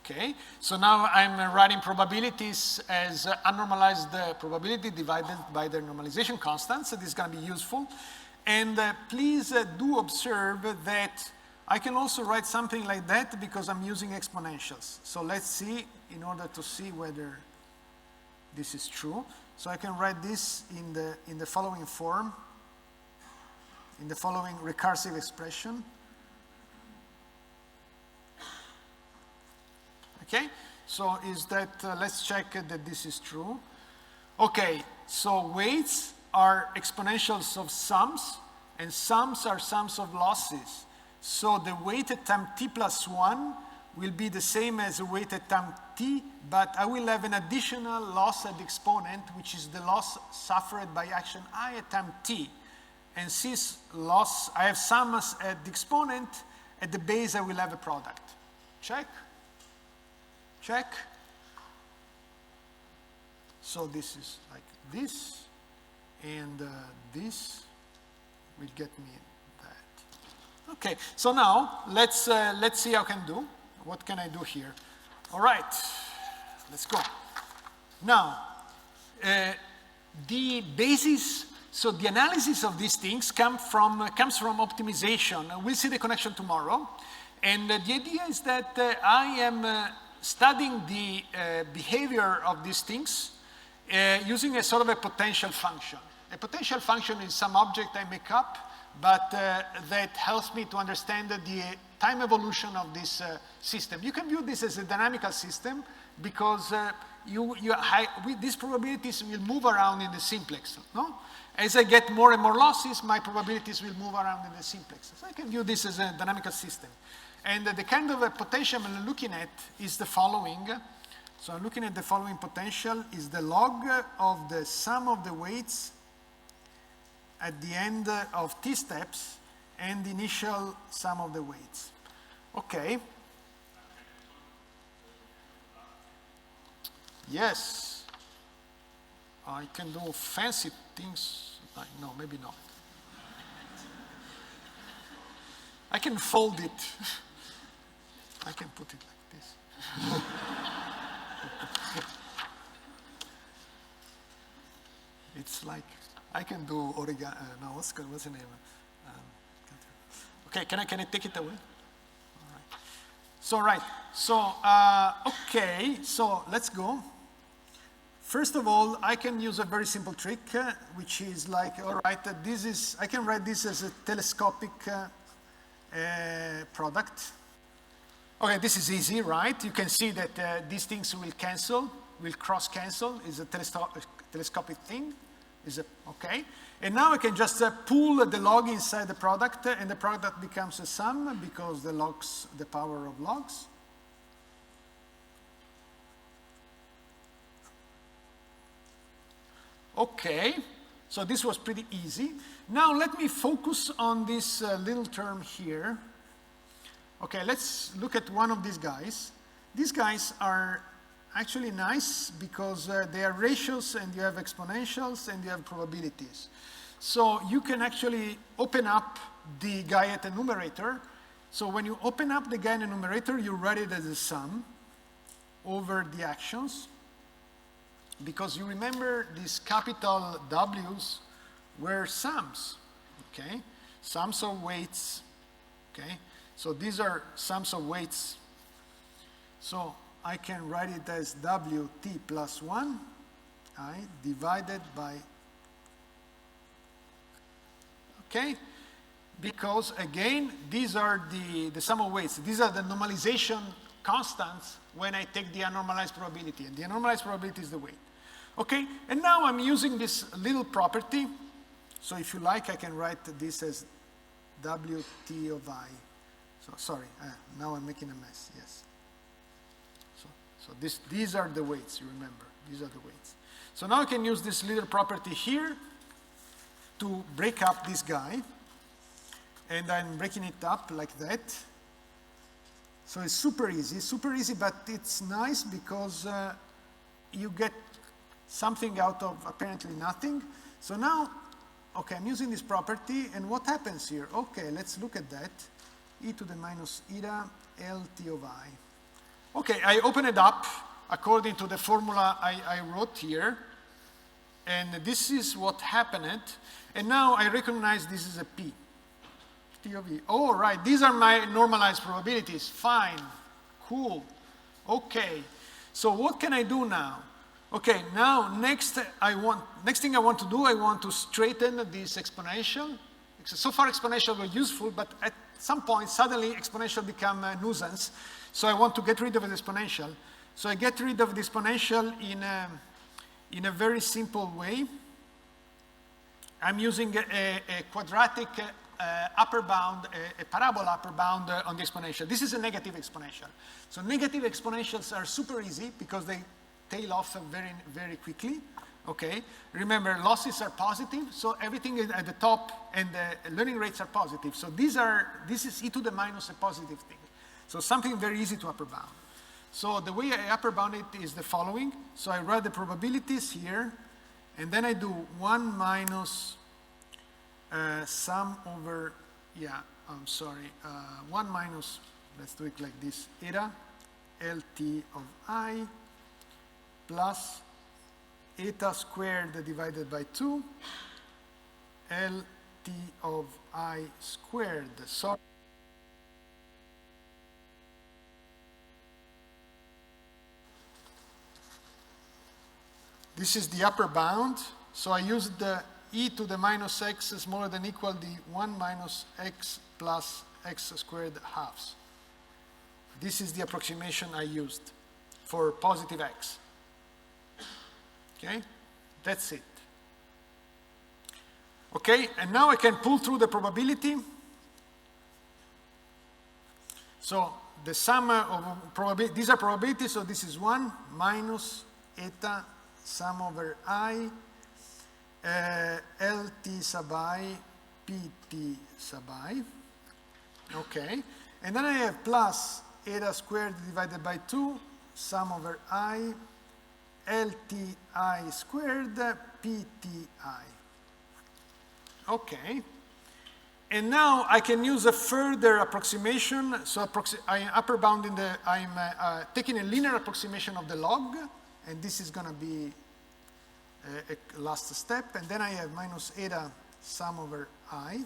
Okay, so now I'm writing probabilities as unnormalized probability divided by their normalization constants. So this is going to be useful. And please do observe that I can also write something like that because I'm using exponentials. So let's see, in order to see whether this is true. So I can write this in the following form, in the following recursive expression. Okay, so is that, let's check that this is true. Okay, so weights are exponentials of sums, and sums are sums of losses. So the weight at time t plus 1 will be the same as the weight at time t, but I will have an additional loss at the exponent, which is the loss suffered by action I at time t. And since loss, I have sums at the exponent, at the base I will have a product. Check? Check. So this is like this, and this will get me that. Okay, so now let's see how I can do. What can I do here? All right, let's go. Now, the basis, so the analysis of these things comes from optimization. We'll see the connection tomorrow. And the idea is that I am studying the behavior of these things using a sort of a potential function. A potential function is some object I make up, but that helps me to understand the time evolution of this system. You can view this as a dynamical system because these probabilities will move around in the simplex. No? As I get more and more losses, my probabilities will move around in the simplex. So I can view this as a dynamical system. And the kind of a potential I'm looking at is the following. So I'm looking at the following potential is the log of the sum of the weights at the end of t steps and the initial sum of the weights. Okay. Yes. I can do fancy things. No, maybe not. I can fold it. I can put it like this. It's like, I can do origami, no, what's the name? Okay, can I take it away? All right. So, okay, so let's go. First of all, I can use a very simple trick, which is like, all right, I can write this as a telescopic product. Okay, this is easy, right? You can see that these things will cancel, will cross-cancel, is a telescopic thing. Okay? And now I can just pull the log inside the product, and the product becomes a sum because the power of logs. Okay, so this was pretty easy. Now let me focus on this little term here. Okay, let's look at one of these guys. These guys are actually nice because they are ratios and you have exponentials and you have probabilities. So you can actually open up the guy at the numerator. So when you open up the guy in the numerator, you write it as a sum over the actions. Because you remember these capital W's were sums, okay? Sums of weights, okay? So these are sums of weights. So I can write it as WT plus 1, I divided by okay? Because again, these are the sum of weights. These are the normalization constants when I take the unnormalized probability, and the unnormalized probability is the weight. Okay, and now I'm using this little property. So if you like, I can write this as Wt of I. So sorry, now I'm making a mess, yes. So these are the weights, you remember. These are the weights. So now I can use this little property here to break up this guy. And I'm breaking it up like that. So it's super easy, but it's nice because you get something out of apparently nothing. So now, okay, I'm using this property, and what happens here? Okay, let's look at that. E to the minus eta Lt of I. Okay, I open it up according to the formula I wrote here, and this is what happened. And now I recognize this is a P. T of E. Oh, right, these are my normalized probabilities. Fine, cool, okay. So what can I do now? Okay, now next thing I want to do, I want to straighten this exponential. So far exponential were useful, but at some point suddenly exponential become a nuisance. So I want to get rid of the exponential. So I get rid of the exponential in a very simple way. I'm using a quadratic upper bound, a parabola upper bound on the exponential. This is a negative exponential. So negative exponentials are super easy because they tail off very, very quickly. Okay, remember losses are positive, so everything at the top and the learning rates are positive. So this is e to the minus a positive thing. So something very easy to upper bound. So the way I upper bound it is the following. So I write the probabilities here, and then I do 1 minus sum over, 1 minus, let's do it like this, eta Lt of I plus eta squared divided by 2 Lt of I squared. So this is the upper bound. So I use the e to the minus x smaller than equal the 1 minus x plus x squared halves. This is the approximation I used for positive x. Okay, that's it. Okay, and now I can pull through the probability. So the sum of probability, these are probabilities, so this is 1 minus eta sum over I Lt sub I Pt sub I. Okay, and then I have plus eta squared divided by 2 sum over I Lti squared Pti. Okay. And now I can use a further approximation. So I'm upper bounding I'm taking a linear approximation of the log, and this is going to be a last step. And then I have minus eta sum over I,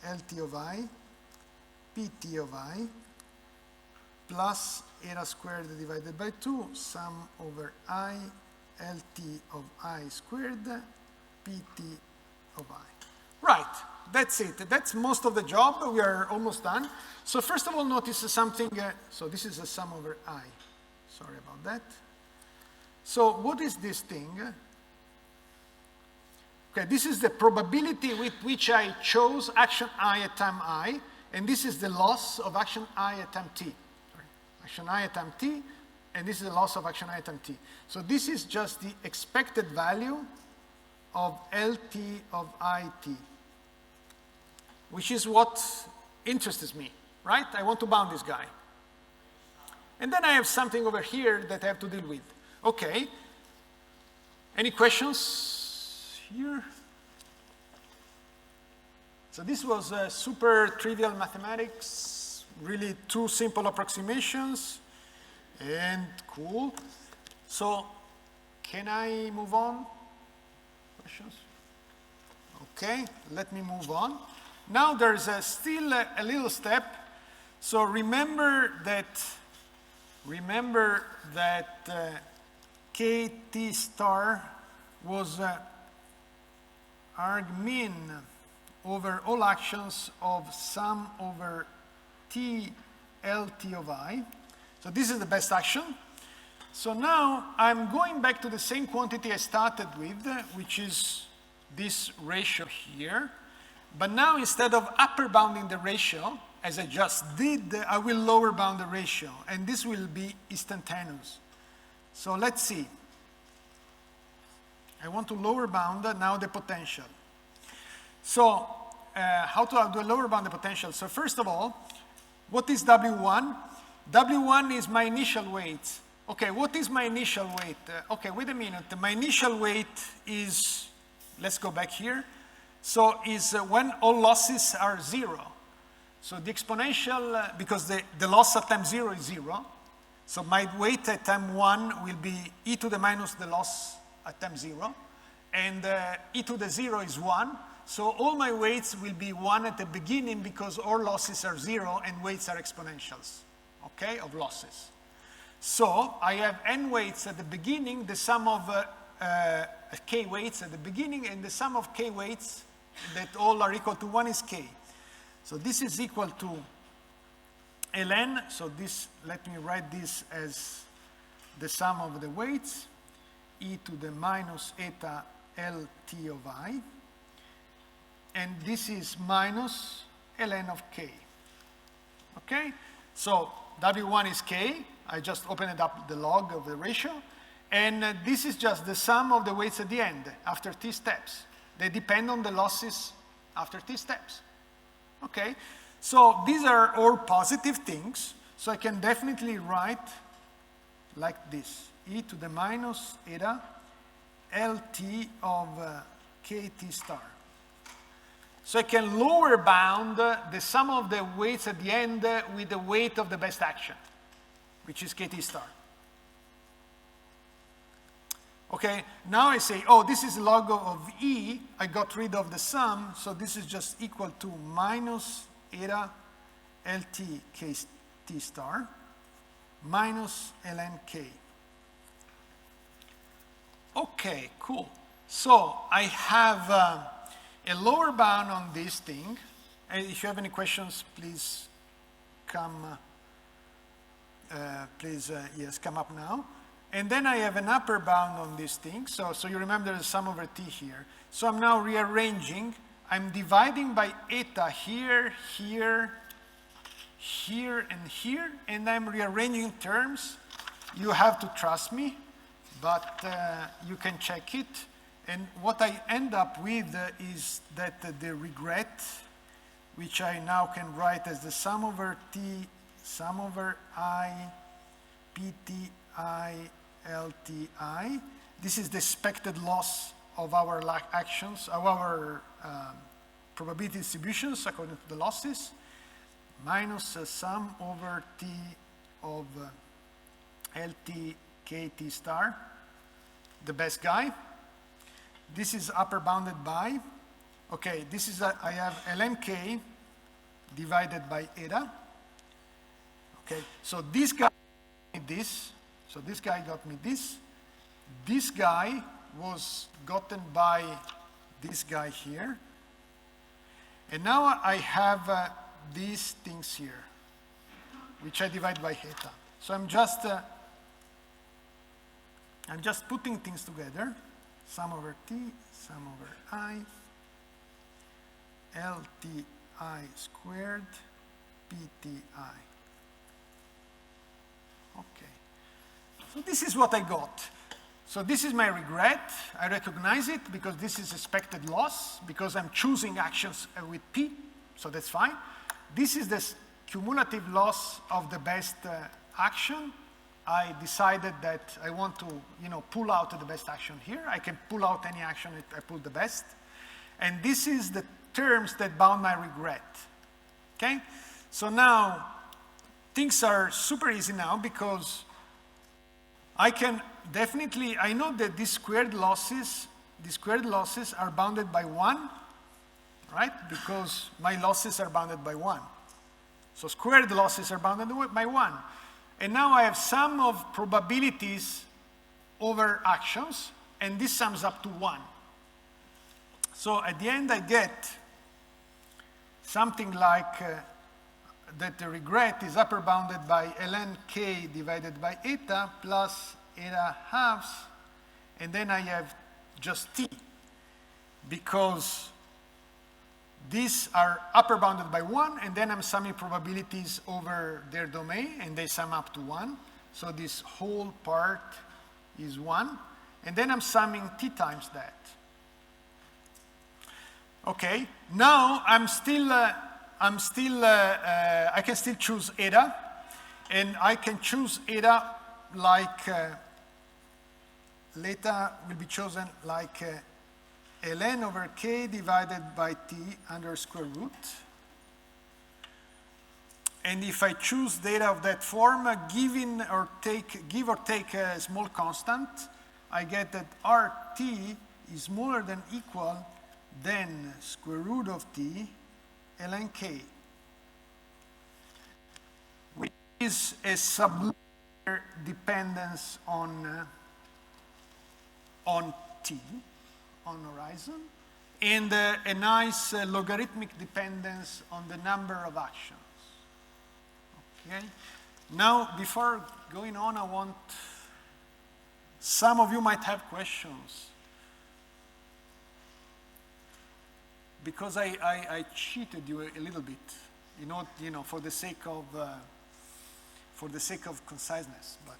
Lt of I, Pt of I, plus eta squared divided by 2 sum over I Lt of I squared Pt of I. Right, that's it. That's most of the job. We are almost done. So first of all, notice something. So this is a sum over I. Sorry about that. So what is this thing? Okay, this is the probability with which I chose action I at time I, and this is the loss of action I at time t. Action I at time t, and this is the loss of action I at time t. So this is just the expected value of Lt of It, which is what interests me, right? I want to bound this guy. And then I have something over here that I have to deal with. Okay. Any questions here? So this was super trivial mathematics, really two simple approximations, and cool. So can I move on? Questions? Okay, let me move on. Now there's still a little step. So remember that KT star was arg min over all actions of sum over t LT of I. So this is the best action. So now I'm going back to the same quantity I started with, which is this ratio here. But now instead of upper bounding the ratio, as I just did, I will lower bound the ratio, and this will be instantaneous. So let's see. I want to lower bound now the potential. So how to do a lower bound the potential? So first of all, what is W1? W1 is my initial weight. Okay, what is my initial weight? Okay, wait a minute. My initial weight is, let's go back here. So is when all losses are 0. So the exponential, because the loss at time 0 is 0. So my weight at time 1 will be e to the minus the loss at time 0. And e to the 0 is 1. So all my weights will be 1 at the beginning because all losses are 0 and weights are exponentials, okay, of losses. So I have n weights at the beginning, the sum of k weights at the beginning, and the sum of k weights that all are equal to 1 is k. So this is equal to ln. So this, let me write this as the sum of the weights, e to the minus eta lt of I. And this is minus ln of k. Okay? So W1 is k. I just opened up the log of the ratio. And this is just the sum of the weights at the end, after t steps. They depend on the losses after t steps. Okay? So these are all positive things. So I can definitely write like this. E to the minus eta lt of kt star. So I can lower bound the sum of the weights at the end with the weight of the best action, which is kt star. Okay, now I say, oh, this is log of E. I got rid of the sum, so this is just equal to minus eta lt kt star minus ln k. Okay, cool. So I have a lower bound on this thing. And if you have any questions, please come. Yes, come up now. And then I have an upper bound on this thing. So you remember there's sum over t here. So I'm now rearranging. I'm dividing by eta here, here, here, and here. And I'm rearranging terms. You have to trust me, but you can check it. And what I end up with is that the regret, which I now can write as the sum over t, sum over I, pt I, LTI. This is the expected loss of our actions, of our probability distributions according to the losses, minus sum over t of LT kt star, the best guy. This is upper bounded by, okay, this is, I have ln k divided by eta. Okay, so this guy got me this. So this guy got me this. This guy was gotten by this guy here. And now I have these things here, which I divide by eta. So I'm just putting things together. Sum over t, sum over I, LTI squared, PTI. Okay. So this is what I got. So this is my regret. I recognize it because this is expected loss, because I'm choosing actions with P, so that's fine. This is the cumulative loss of the best action. I decided that I want to, pull out the best action here. I can pull out any action if I pull the best. And this is the terms that bound my regret. Okay? So now, things are super easy now because I can definitely, I know that these squared losses are bounded by 1, right? Because my losses are bounded by 1. So squared losses are bounded by 1. And now I have sum of probabilities over actions, and this sums up to 1. So at the end I get something like that the regret is upper bounded by ln k divided by eta plus eta halves, and then I have just t, because these are upper bounded by 1, and then I'm summing probabilities over their domain, and they sum up to 1. So this whole part is 1, and then I'm summing t times that. Okay, now I can still choose eta, and I can choose eta like, eta will be chosen like ln over k divided by t under square root. And if I choose data of that form, give or take a small constant, I get that RT is smaller than equal than square root of t ln k, which is a sublinear dependence on t, on horizon, and a nice logarithmic dependence on the number of actions. Okay? Now, before going on, I want, some of you might have questions, because I cheated you a little bit, for the sake of conciseness, but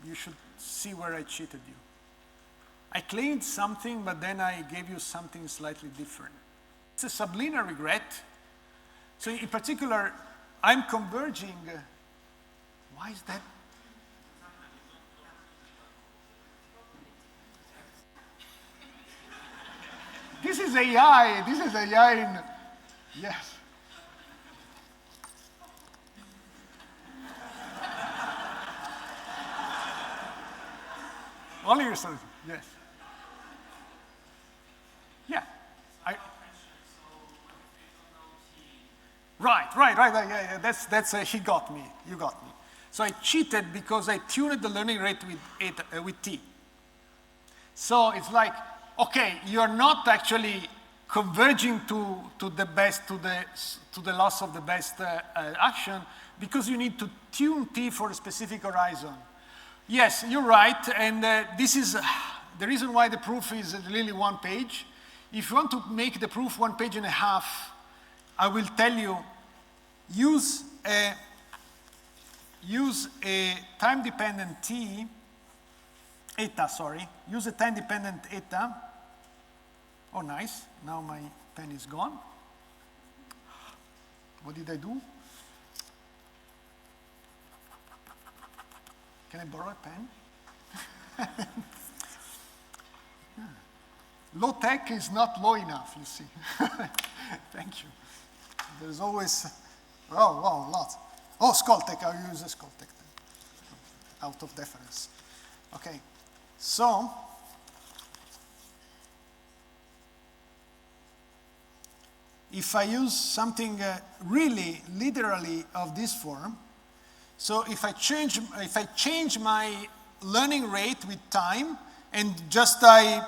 you should see where I cheated you. I claimed something, but then I gave you something slightly different. It's a sublinear regret. So in particular, I'm converging. Why is that? This is AI. This is AI. Yes. Only yourself. Yes. Yeah. Right. Yeah. That's he got me. You got me. So I cheated because I tuned the learning rate with t. So it's like, okay, you're not actually converging to the loss of the best action, because you need to tune t for a specific horizon. Yes, you're right, and this is the reason why the proof is really one page. If you want to make the proof 1.5 pages, I will tell you, use a time-dependent eta. Use a time-dependent eta. Oh, nice. Now my pen is gone. What did I do? Can I borrow a pen? Low tech is not low enough, you see. Thank you. There's always, wow, lots. Oh, Skulltech, I'll use a Skulltech then. Out of deference. Okay, so, if I use something really literally of this form, so if I change my learning rate with time, and just I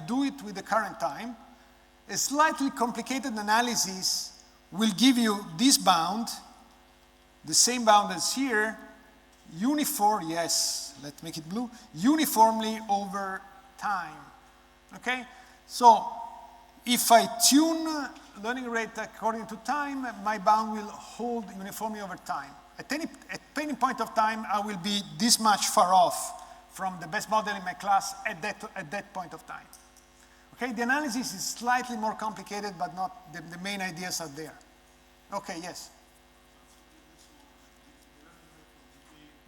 do it with the current time, a slightly complicated analysis will give you this bound, the same bound as here, let's make it blue, uniformly over time. Okay? So if I tune learning rate according to time, my bound will hold uniformly over time. At any point of time, I will be this much far off from the best model in my class at that point of time. Okay, the analysis is slightly more complicated, but not the main ideas are there. Okay, yes.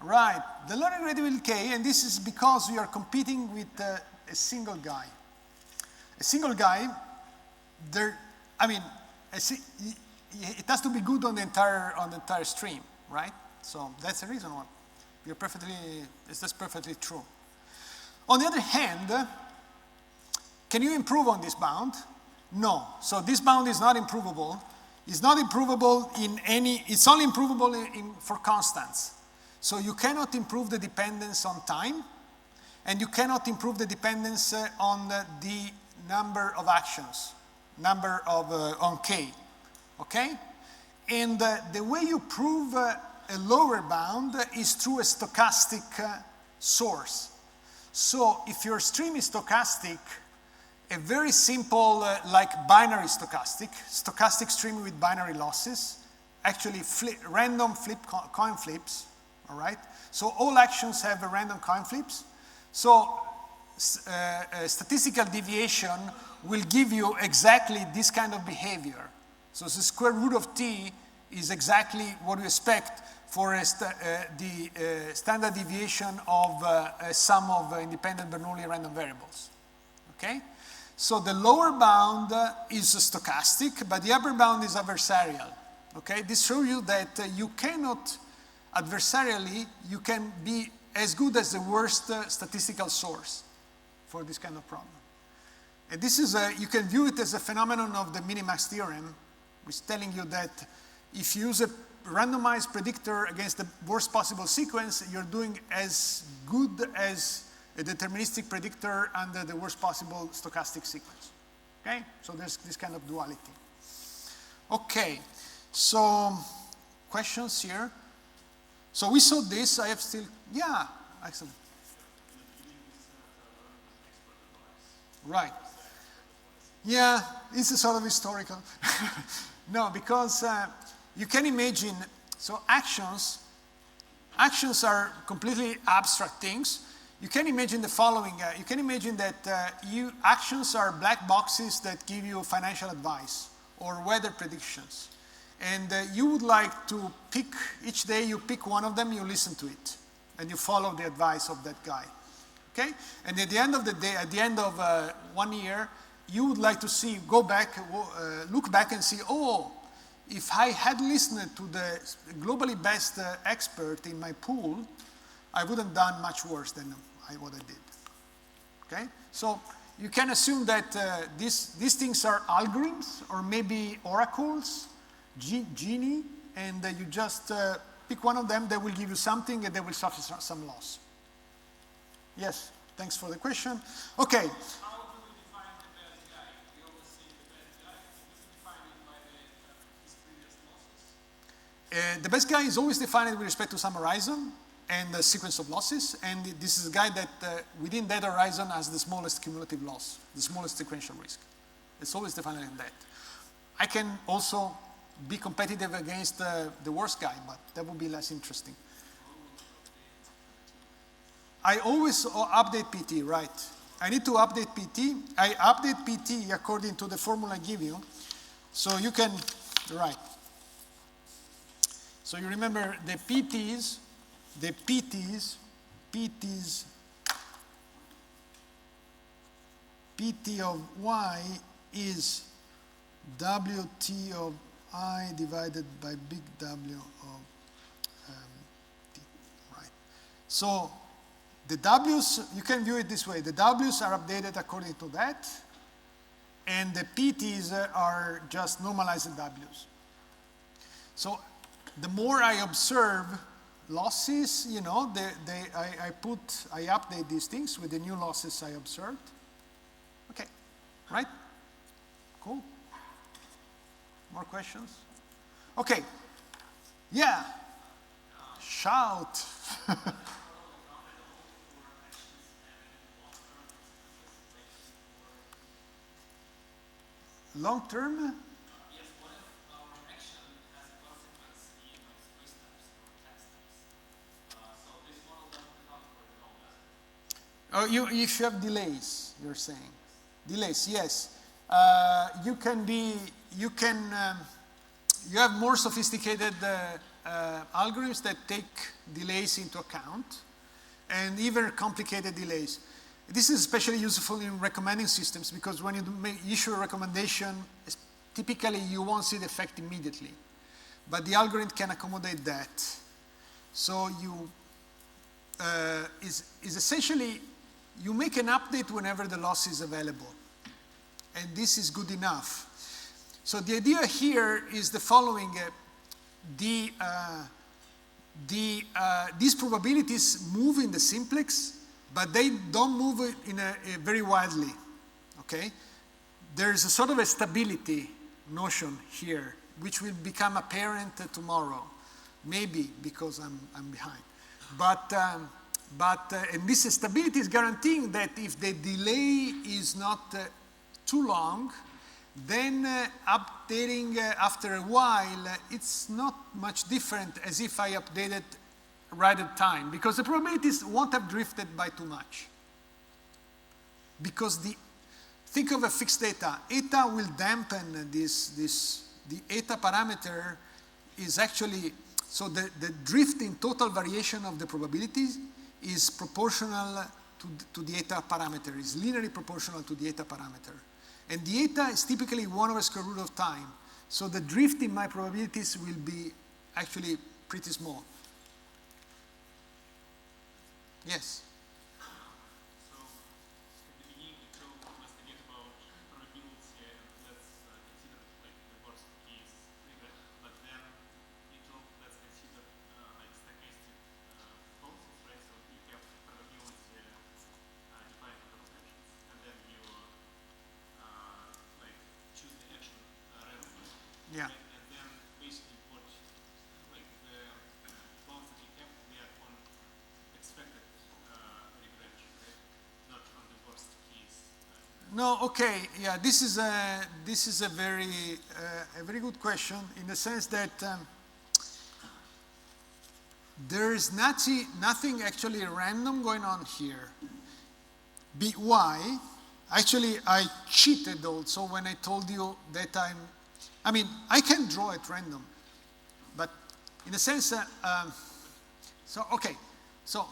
Right, the learning rate will decay, and this is because we are competing with a single guy. A single guy, it has to be good on the entire stream, right? So that's the reason why. That's perfectly true. On the other hand, can you improve on this bound? No. So this bound is not improvable. It's not improvable it's only improvable for constants. So you cannot improve the dependence on time, and you cannot improve the dependence on the number of actions, on k. okay? And the way you prove a lower bound is through a stochastic source. So if your stream is stochastic, a very simple, like binary stochastic stream with binary losses, actually random coin flips, all right? So all actions have a random coin flips. So statistical deviation will give you exactly this kind of behavior. So the square root of t is exactly what you expect for the standard deviation of a sum of independent Bernoulli random variables, okay? So the lower bound is stochastic, but the upper bound is adversarial, okay? This shows you that you cannot, adversarially, you can be as good as the worst statistical source for this kind of problem. And this is you can view it as a phenomenon of the minimax theorem, which is telling you that if you use a randomized predictor against the worst possible sequence, you're doing as good as a deterministic predictor under the worst possible stochastic sequence. Okay? So there's this kind of duality. Okay, so questions here? So we saw this, I have still, yeah, excellent. Right. Yeah, it's a sort of historical. No, because you can imagine, so actions are completely abstract things. You can imagine the following. You can imagine that actions are black boxes that give you financial advice or weather predictions. And you would like to pick, each day you pick one of them, you listen to it, and you follow the advice of that guy. Okay? And at the end of the day, at the end of 1 year, you would like to see, go back, look back and see, oh, if I had listened to the globally best expert in my pool, I wouldn't have done much worse than what I did. Okay? So you can assume that these things are algorithms or maybe oracles, genie, and you just pick one of them, they will give you something and they will suffer some loss. Yes, thanks for the question. Okay. How do we define the bad guy? We always say the bad guy. Is it defined by his previous losses? The best guy is always defined with respect to some horizon and the sequence of losses, and this is a guy that within that horizon has the smallest cumulative loss, the smallest sequential risk. It's always defined like that. I can also be competitive against the worst guy, but that would be less interesting. I always update PT, right? I need to update PT. I update PT according to the formula I give you. So you can, right. So you remember the PTs, PT of Y is WT of I divided by big W of T, right? So the W's, you can view it this way. The W's are updated according to that, and the PTs are just normalized W's. So the more I observe losses, you know, I update these things with the new losses I observed. Okay, right? Cool. More questions? Okay. Yeah. Shout. Long term? Yes, what if our action has a consequence in squeeze steps or test steps? So this model doesn't account for the long lasting. Oh, if you have delays, you're saying. Delays, yes. You have more sophisticated algorithms that take delays into account, and even complicated delays. This is especially useful in recommending systems because when you issue a recommendation, typically you won't see the effect immediately. But the algorithm can accommodate that. So is essentially, you make an update whenever the loss is available. And this is good enough. So the idea here is the following. These probabilities move in the simplex, but they don't move in very widely, okay? There's a sort of a stability notion here which will become apparent tomorrow. Maybe because I'm behind. But and this stability is guaranteeing that if the delay is not too long, then updating after a while, it's not much different as if I updated right at time, because the probabilities won't have drifted by too much. Because think of a fixed eta. Eta will dampen the eta parameter is actually, so the drift in total variation of the probabilities is proportional to the eta parameter, is linearly proportional to the eta parameter. And the eta is typically 1 over square root of time. So the drift in my probabilities will be actually pretty small. Yes? So, at the beginning, you told us again about probability, and let's consider like the worst case regret. But then you told let's consider like stochastic functions, right? So you have probability defined for actions, and then you like choose the action randomly. Yeah. Right? And then basically what like the bounds that you have, they are on expected regression, right? Not on the worst case. No, okay, yeah, this is a very good question in the sense that there is nothing actually random going on here. Why? Actually, I cheated also when I told you that I can draw at random, but in a sense, so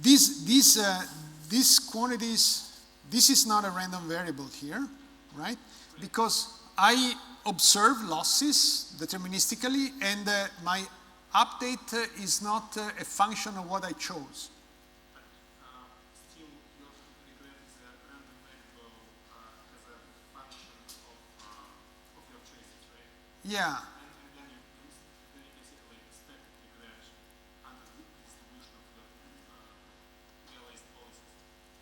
these quantities, this is not a random variable here, right? Because I observe losses deterministically, and my update is not a function of what I chose. But still, your regret is a random variable as a function of your choices, right? Yeah. And then you consider like expected regression under the distribution of your realized policies.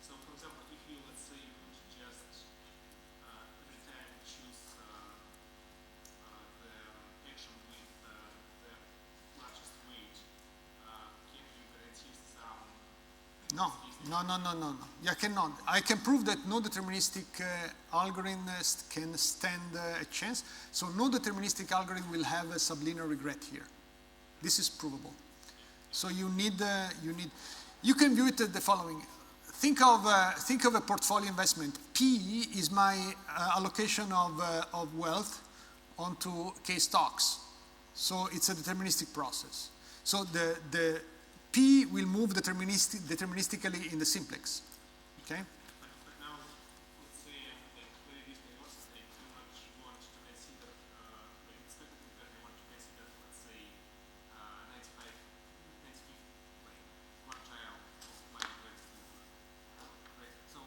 So, for example, if you, let's say, you could just every time choose the action with the largest weight, can you guarantee some? No. You cannot. I can prove that no deterministic algorithm can stand a chance. So no deterministic algorithm will have a sublinear regret here. This is provable. So you can view it the following. Think of a portfolio investment. P is my allocation of wealth onto K stocks. So it's a deterministic process. So the P will move deterministically in the simplex. Okay? But now, let's say, like very risky horses, I do not want to consider like expected regret. I want to consider, let's say, 95, like quartile of my regret scheme, right? So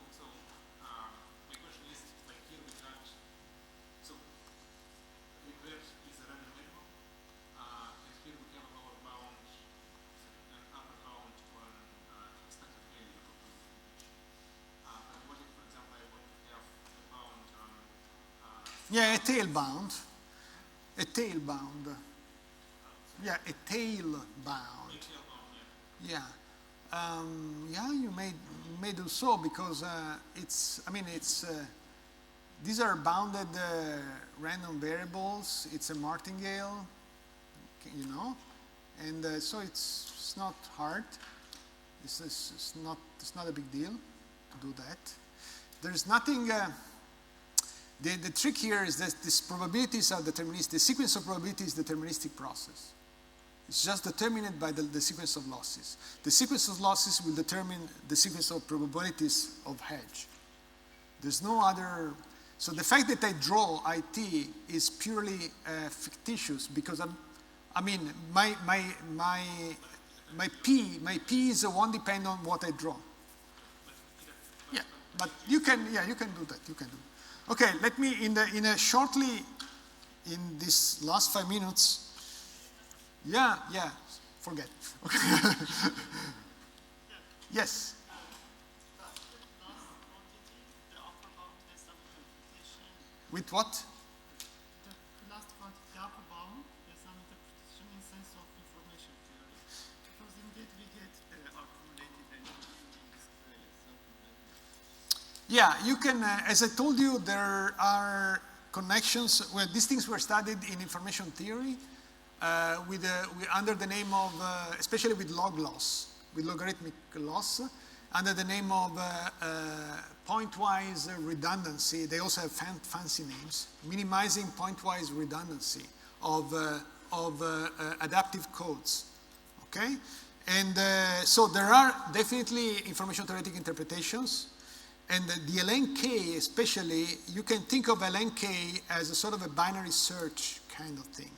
my question is, like here we got, so regret is a random variable, and here we have a lower bound, an upper bound on expected value of this distribution. But what if, for example, I want to have a bound on Yeah, a tail bound. A tail bound. Yeah, a tail bound. tail bound, yeah. Yeah, you may do so because these are bounded random variables. It's a martingale, and so it's not hard. It's not a big deal to do that. There's nothing. The trick here is that these probabilities are deterministic. The sequence of probability is a deterministic process. It's just determined by the sequence of losses. The sequence of losses will determine the sequence of probabilities of hedge. There's no other. So the fact that I draw IT is purely fictitious because my P is won't depend on what I draw. Yeah, but you can do that. You can do it. Okay, let me shortly in this last 5 minutes. Yeah, forget. Okay. Yes. With what? Yeah, you can, as I told you, there are connections where these things were studied in information theory under the name of, especially with log loss, with logarithmic loss, under the name of pointwise redundancy. They also have fancy names, minimizing pointwise redundancy of adaptive codes, okay? And so there are definitely information theoretic interpretations. And the LNK especially, you can think of LNK as a sort of a binary search kind of thing.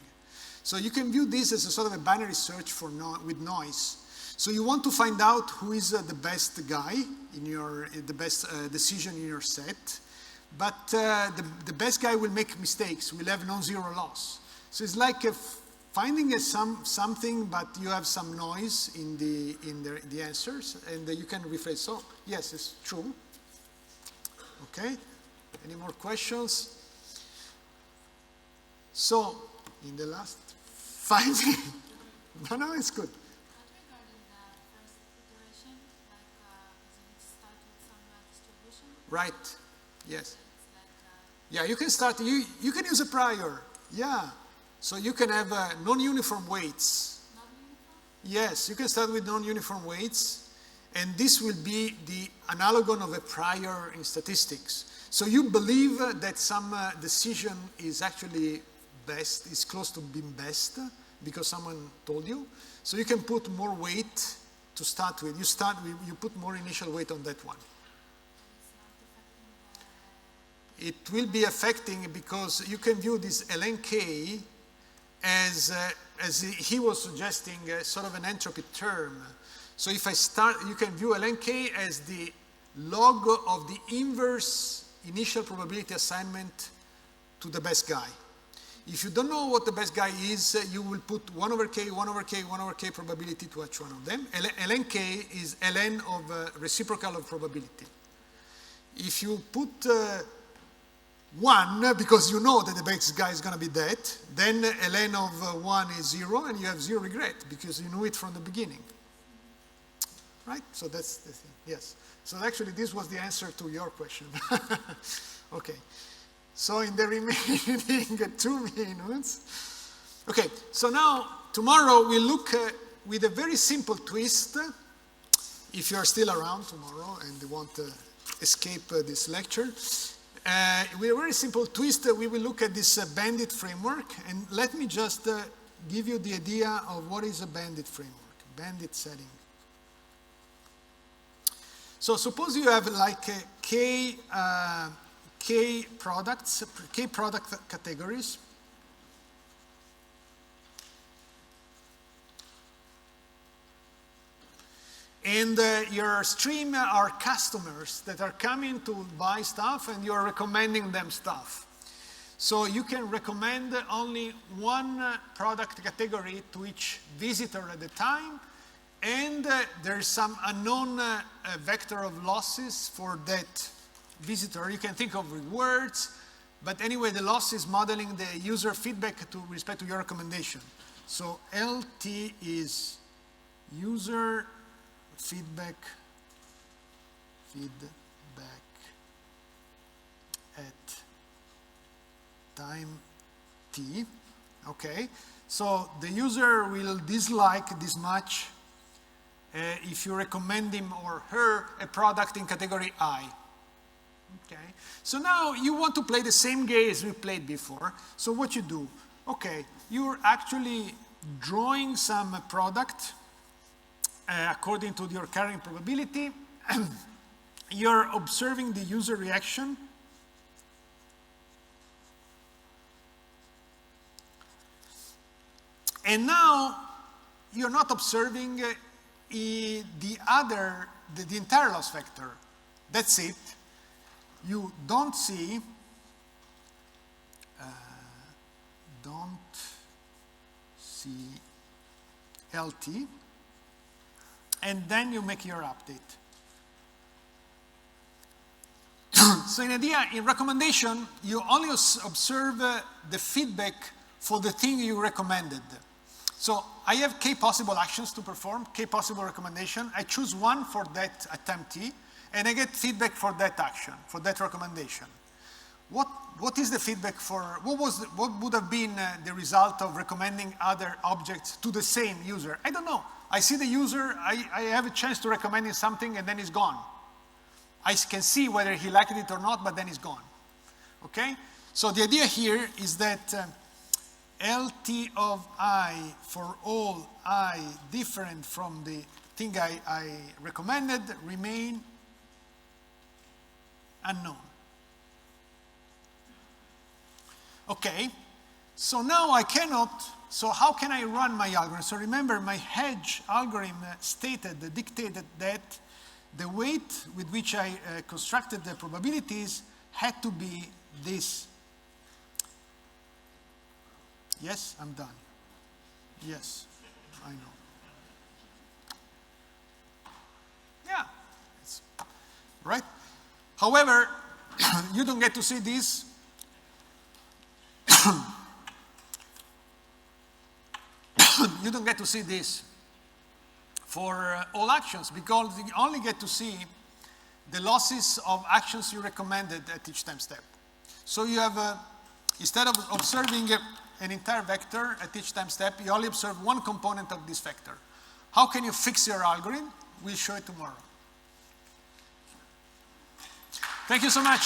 So you can view this as a sort of a binary search for with noise. So you want to find out who is the best guy in the best decision in your set. But the best guy will make mistakes, will have non-zero loss. So it's like finding something, but you have some noise in the answers, and you can rephrase. So yes, it's true. Okay, any more questions? So, in the last 5 minutes, no, it's good. Not regarding the first iteration, like you need to start with some distribution. Right, yes. It's like, Yeah, you can start, you can use a prior, yeah. So you can have non-uniform weights. not uniform? Yes, you can start with non-uniform weights. And this will be the analogon of a prior in statistics. So you believe that some decision is actually best, is close to being best, because someone told you. So you can put more weight to start with. You put more initial weight on that one. It will be affecting because you can view this LNK as he was suggesting, sort of an entropy term. So if I start, you can view LNK as the log of the inverse initial probability assignment to the best guy. If you don't know what the best guy is, you will put 1 over k, 1 over k, 1 over k probability to each one of them. LNK is ln of reciprocal of probability. If you put 1, because you know that the best guy is going to be that, then ln of 1 is 0, and you have 0 regret, because you knew it from the beginning. Right? So that's the thing, yes. So actually this was the answer to your question. Okay. So in the remaining 2 minutes. Okay, so now tomorrow we'll look with a very simple twist. If you're still around tomorrow and want to escape this lecture. With a very simple twist, we will look at this bandit framework. And let me just give you the idea of what is a bandit framework, bandit setting. So suppose you have like k product categories. And your stream are customers that are coming to buy stuff, and you're recommending them stuff. So you can recommend only one product category to each visitor at a time, and there's some unknown vector of losses for that visitor. You can think of rewards, but anyway, the loss is modeling the user feedback with respect to your recommendation. So LT is user feedback at time t. Okay, so the user will dislike this much if you recommend him or her a product in category I. Okay, so now you want to play the same game as we played before. So what you do? Okay, you're actually drawing some product according to your carrying probability. You're observing the user reaction. And now you're not observing the entire loss vector. That's it. You don't see LT, and then you make your update. So in recommendation, you only observe the feedback for the thing you recommended. So I have k possible actions to perform, k possible recommendation. I choose one for that attempt T, and I get feedback for that action, for that recommendation. What is the feedback for, what would have been the result of recommending other objects to the same user? I don't know. I see the user, I have a chance to recommend him something, and then it's gone. I can see whether he liked it or not, but then it's gone. Okay? So the idea here is that LT of I for all I different from the thing I recommended remain unknown. Okay, so now I cannot, so how can I run my algorithm? So remember, my hedge algorithm dictated that the weight with which I constructed the probabilities had to be this. Yes, I'm done. Yes, I know. Yeah, it's, right? However, you don't get to see this. You don't get to see this for all actions, because you only get to see the losses of actions you recommended at each time step. So you have, instead of observing an entire vector at each time step, you only observe one component of this vector. How can you fix your algorithm? We'll show it tomorrow. Thank you so much.